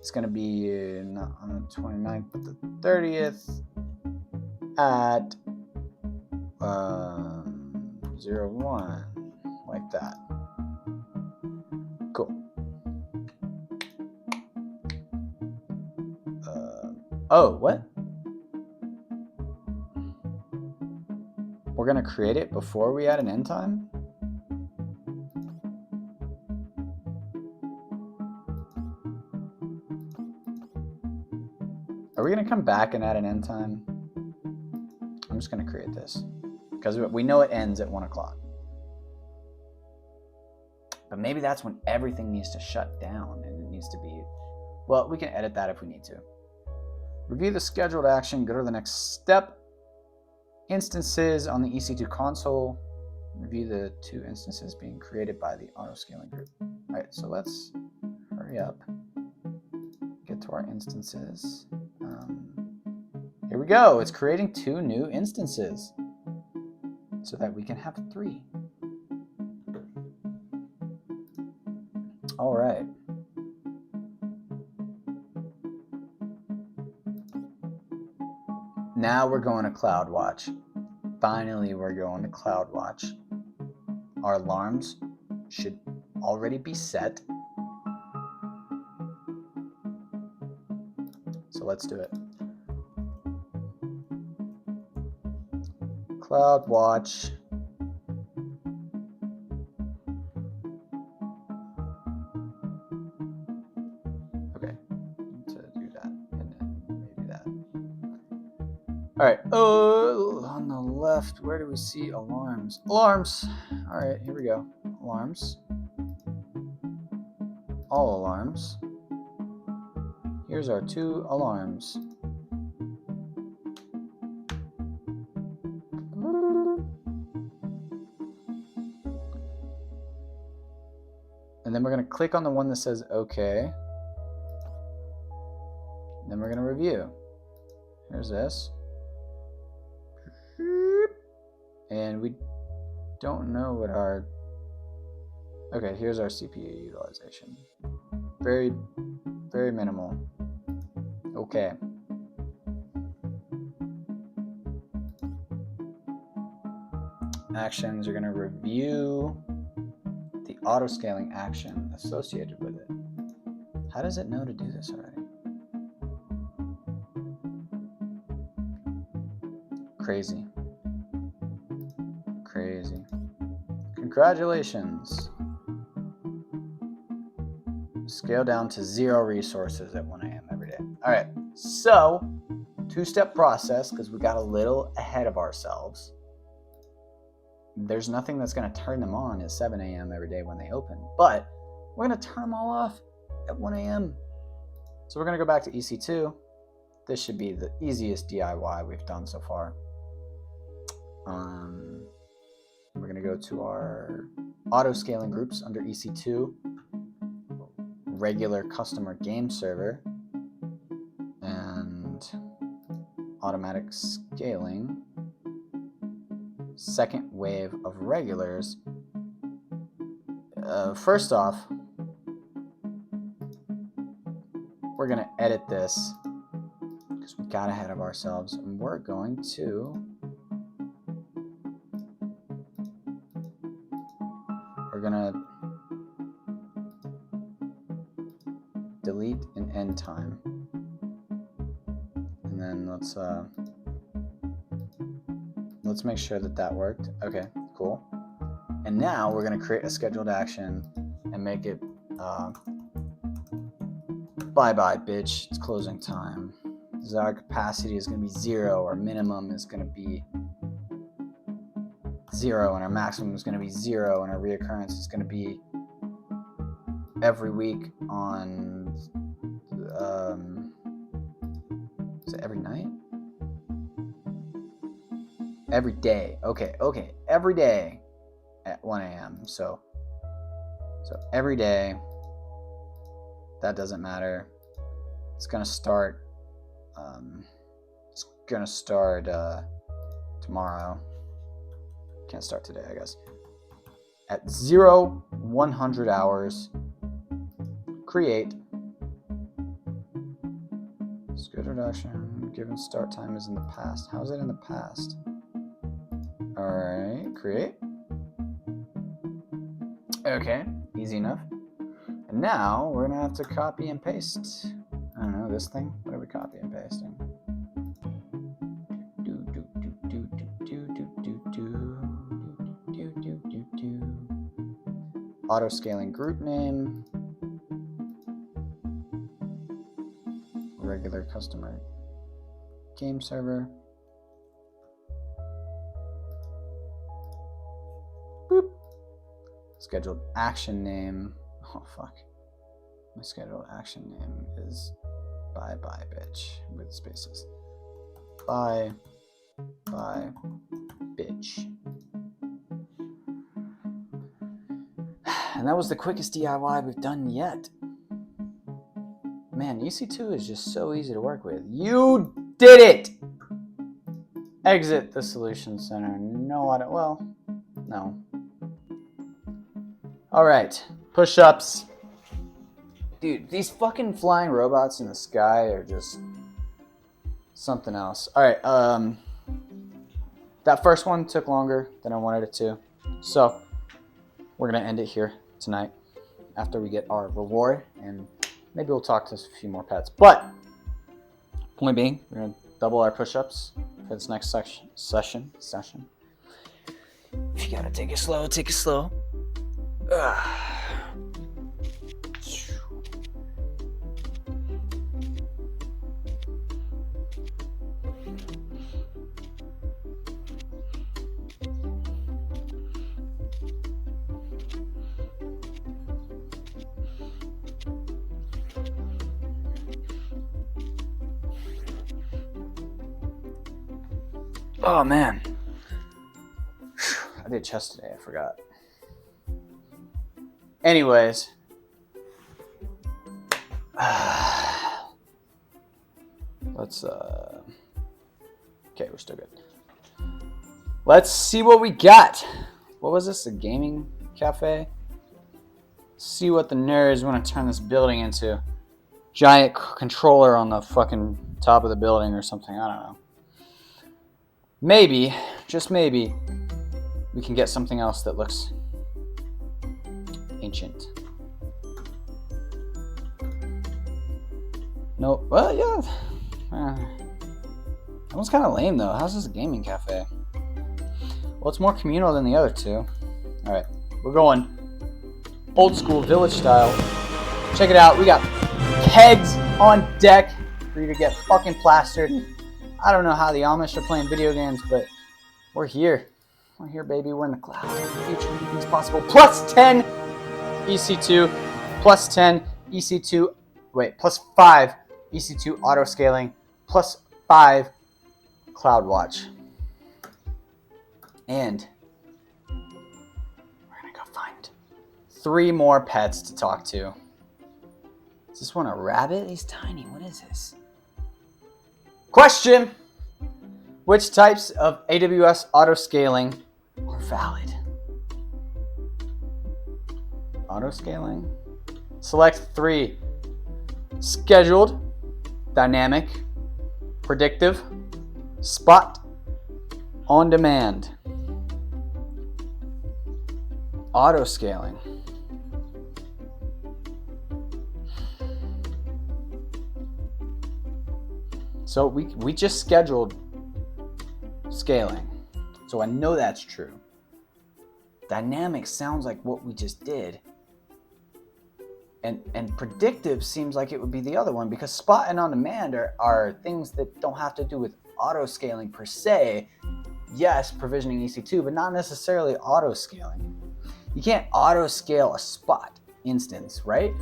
[SPEAKER 1] is going to be not on the 29th, but the 30th at 01, like that. Cool. Oh, what? We're going to create it before we add an end time? Are we going to come back and add an end time? I'm just going to create this because we know it ends at 1 o'clock. But maybe that's when everything needs to shut down and it needs to be, well, we can edit that if we need to. Review the scheduled action, go to the next step. Instances on the EC2 console. Review the 2 instances being created by the auto-scaling group. All right, so let's hurry up. Get to our instances. Here we go. It's creating 2 new instances so that we can have 3. All right. Now we're going to CloudWatch. Finally, we're going to CloudWatch. Our alarms should already be set. So let's do it. CloudWatch. Okay, to do that, and then maybe that. All right. On the left, where do we see alarms? Alarms. All right, here we go. Alarms. All alarms. Here's our 2 alarms. And then we're going to click on the one that says OK. Then we're going to review. Here's this. And we don't know what our... Okay, here's our CPU utilization. Very, very minimal. Okay. Actions are going to review the auto-scaling action associated with it. How does it know to do this already? Crazy. Crazy. Congratulations. Scale down to 0 resources at 1 a.m. every day. All right, so 2-step process because we got a little ahead of ourselves. There's nothing that's going to turn them on at 7 a.m. every day when they open, but we're going to turn them all off at 1 a.m. So we're going to go back to EC2. This should be the easiest DIY we've done so far. We're going to go to our auto-scaling groups under EC2, regular customer game server, and automatic scaling. Second wave of regulars. First off, we're going to edit this because we got ahead of ourselves, and we're going to delete an end time, and then let's make sure that worked. Okay, cool. And now we're going to create a scheduled action and make it bye-bye, bitch. It's closing time. Desired capacity is going to be 0. Our minimum is going to be 0, and our maximum is going to be 0, and our reoccurrence is going to be every week on is it every night? Every day. Okay, every day at 1 a.m. So every day. That doesn't matter. It's gonna start. It's gonna start tomorrow. Can't start today, I guess. At 100 hours, create. Scheduled action, given start time is in the past. How is it in the past? All right, create. Okay, easy enough. And now we're gonna have to copy and paste. I don't know, this thing. What are we copy and pasting? Auto scaling group name. Regular customer game server. Boop. Scheduled action name. Oh fuck. My scheduled action name is bye bye bitch with spaces. Bye bitch. And that was the quickest DIY we've done yet. Man, EC2 is just so easy to work with. You did it! Exit the Solution Center. No auto. Well, no. Alright. Push-ups. Dude, these fucking flying robots in the sky are just something else. Alright, that first one took longer than I wanted it to. So, we're going to end it here tonight after we get our reward, and maybe we'll talk to a few more pets. But, point being, we're going to double our push-ups for this next session. If you gotta take it slow, take it slow. Oh man, I did chest today, I forgot. Anyways, let's, okay, we're still good. Let's see what we got. What was this, a gaming cafe? See what the nerds want to turn this building into. Giant controller on the fucking top of the building or something, I don't know. Maybe, just maybe, we can get something else that looks ancient. Nope. Well, yeah. That one's kind of lame, though. How's this a gaming cafe? Well, it's more communal than the other two. All right, we're going old school village style. Check it out. We got kegs on deck for you to get fucking plastered. I don't know how the Amish are playing video games, but we're here. We're here, baby. We're in the cloud. Future anything's possible. Plus 10 EC2. Plus 10 EC2. Wait, plus 5 EC2 auto scaling. Plus 5 CloudWatch. And we're going to go find 3 more pets to talk to. Is this one a rabbit? He's tiny. What is this? Question: which types of AWS auto scaling are valid? Auto scaling. Select 3. Scheduled, dynamic, predictive, spot, on demand. Auto scaling. So we just scheduled scaling. So I know that's true. Dynamic sounds like what we just did. And predictive seems like it would be the other one, because spot and on demand are things that don't have to do with auto scaling per se. Yes, provisioning EC2, but not necessarily auto scaling. You can't auto scale a spot instance, right?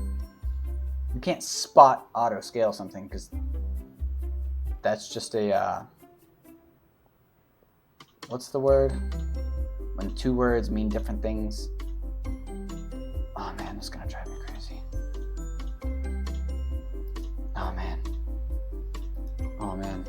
[SPEAKER 1] You can't spot auto scale something, because that's just a, what's the word? When 2 words mean different things. Oh man, this is gonna drive me crazy. Oh man. Oh man.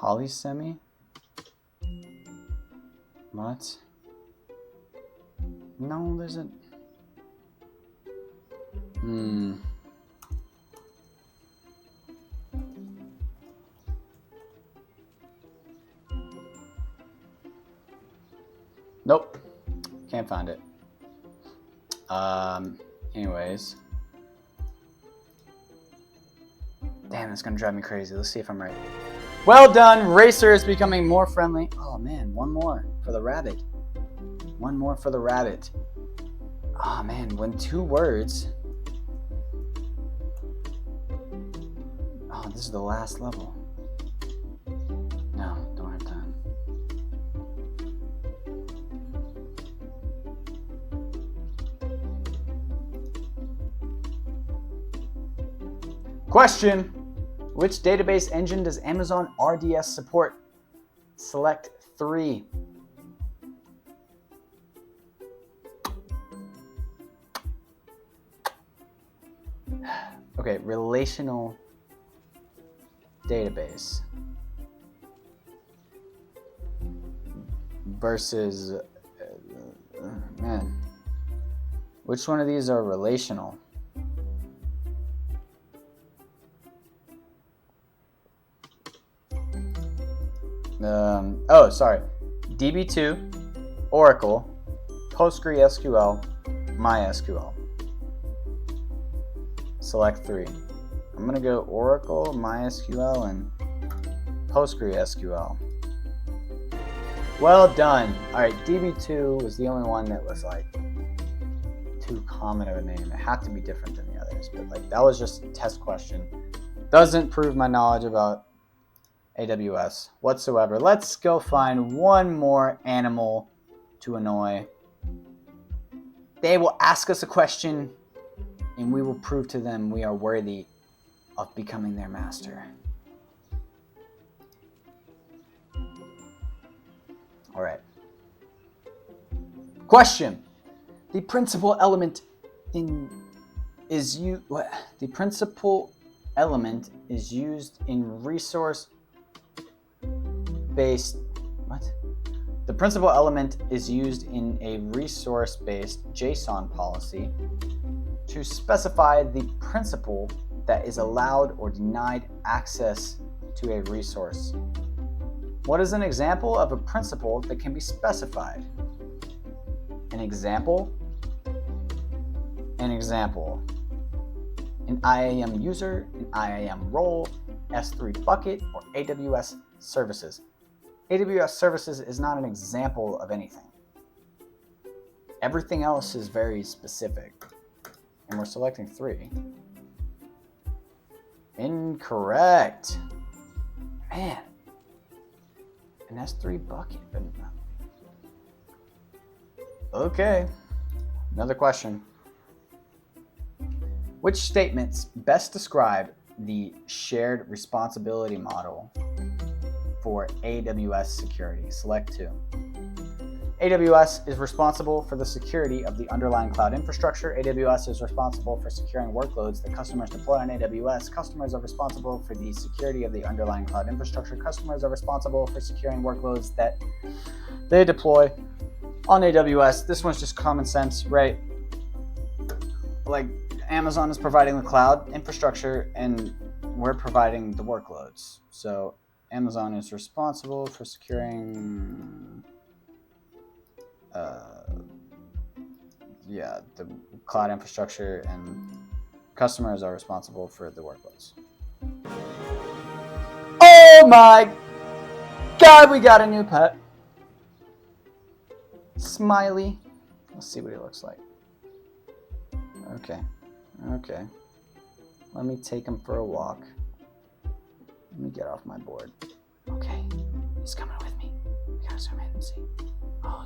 [SPEAKER 1] Polysemi? What? No, there's a... Nope. Can't find it. Anyways. Damn, it's gonna drive me crazy. Let's see if I'm right. Well done. Racer is becoming more friendly. Oh man, one more for the rabbit. One more for the rabbit. Oh man, when two words. Oh, this is the last level. No, don't have time. Question. Which database engine does Amazon RDS support? Select 3. Okay, relational database versus man, which one of these are relational? Oh, sorry. DB2, Oracle, PostgreSQL, MySQL. Select 3. I'm going to go Oracle, MySQL, and PostgreSQL. Well done. All right, DB2 was the only one that was like too common of a name. It had to be different than the others, but like that was just a test question. Doesn't prove my knowledge about AWS whatsoever. Let's go find one more animal to annoy. They will ask us a question and we will prove to them we are worthy of becoming their master. All right. Question. The principal element is used in resource based The principal element is used in a resource-based JSON policy to specify the principal that is allowed or denied access to a resource. What is an example of a principal that can be specified? An example. An IAM user, an IAM role, S3 bucket, or AWS services. AWS services is not an example of anything. Everything else is very specific. And we're selecting 3. Incorrect. Man. An S3 bucket. Okay. Another question. Which statements best describe the shared responsibility model for AWS security? Select 2. AWS is responsible for the security of the underlying cloud infrastructure. AWS is responsible for securing workloads that customers deploy on AWS. Customers are responsible for the security of the underlying cloud infrastructure. Customers are responsible for securing workloads that they deploy on AWS. This one's just common sense, right? Like, Amazon is providing the cloud infrastructure and we're providing the workloads. So Amazon is responsible for securing the cloud infrastructure, and customers are responsible for the workloads. Oh my God, we got a new pet. Smiley. Let's see what he looks like. Okay. Let me take him for a walk. Let me get off my board. Okay. He's coming with me. We gotta zoom in and see. Oh,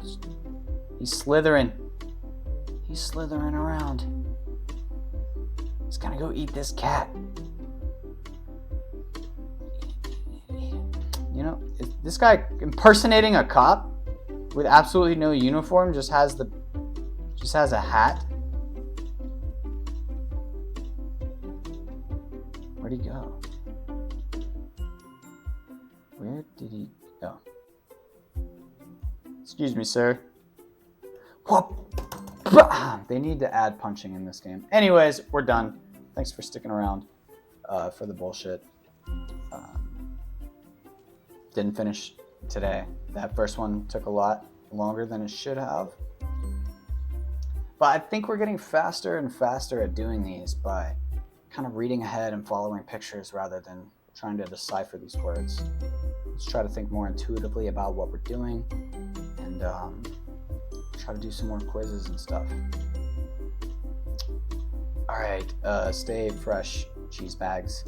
[SPEAKER 1] he's slithering. He's slithering around. He's gonna go eat this cat. You know, is this guy impersonating a cop with absolutely no uniform, just has a hat. Where'd he go? Where did he go? Excuse me, sir. What? They need to add punching in this game. Anyways, we're done. Thanks for sticking around for the bullshit. Didn't finish today. That first one took a lot longer than it should have. But I think we're getting faster and faster at doing these by kind of reading ahead and following pictures rather than trying to decipher these words. Let's try to think more intuitively about what we're doing and try to do some more quizzes and stuff. All right, stay fresh, cheese bags.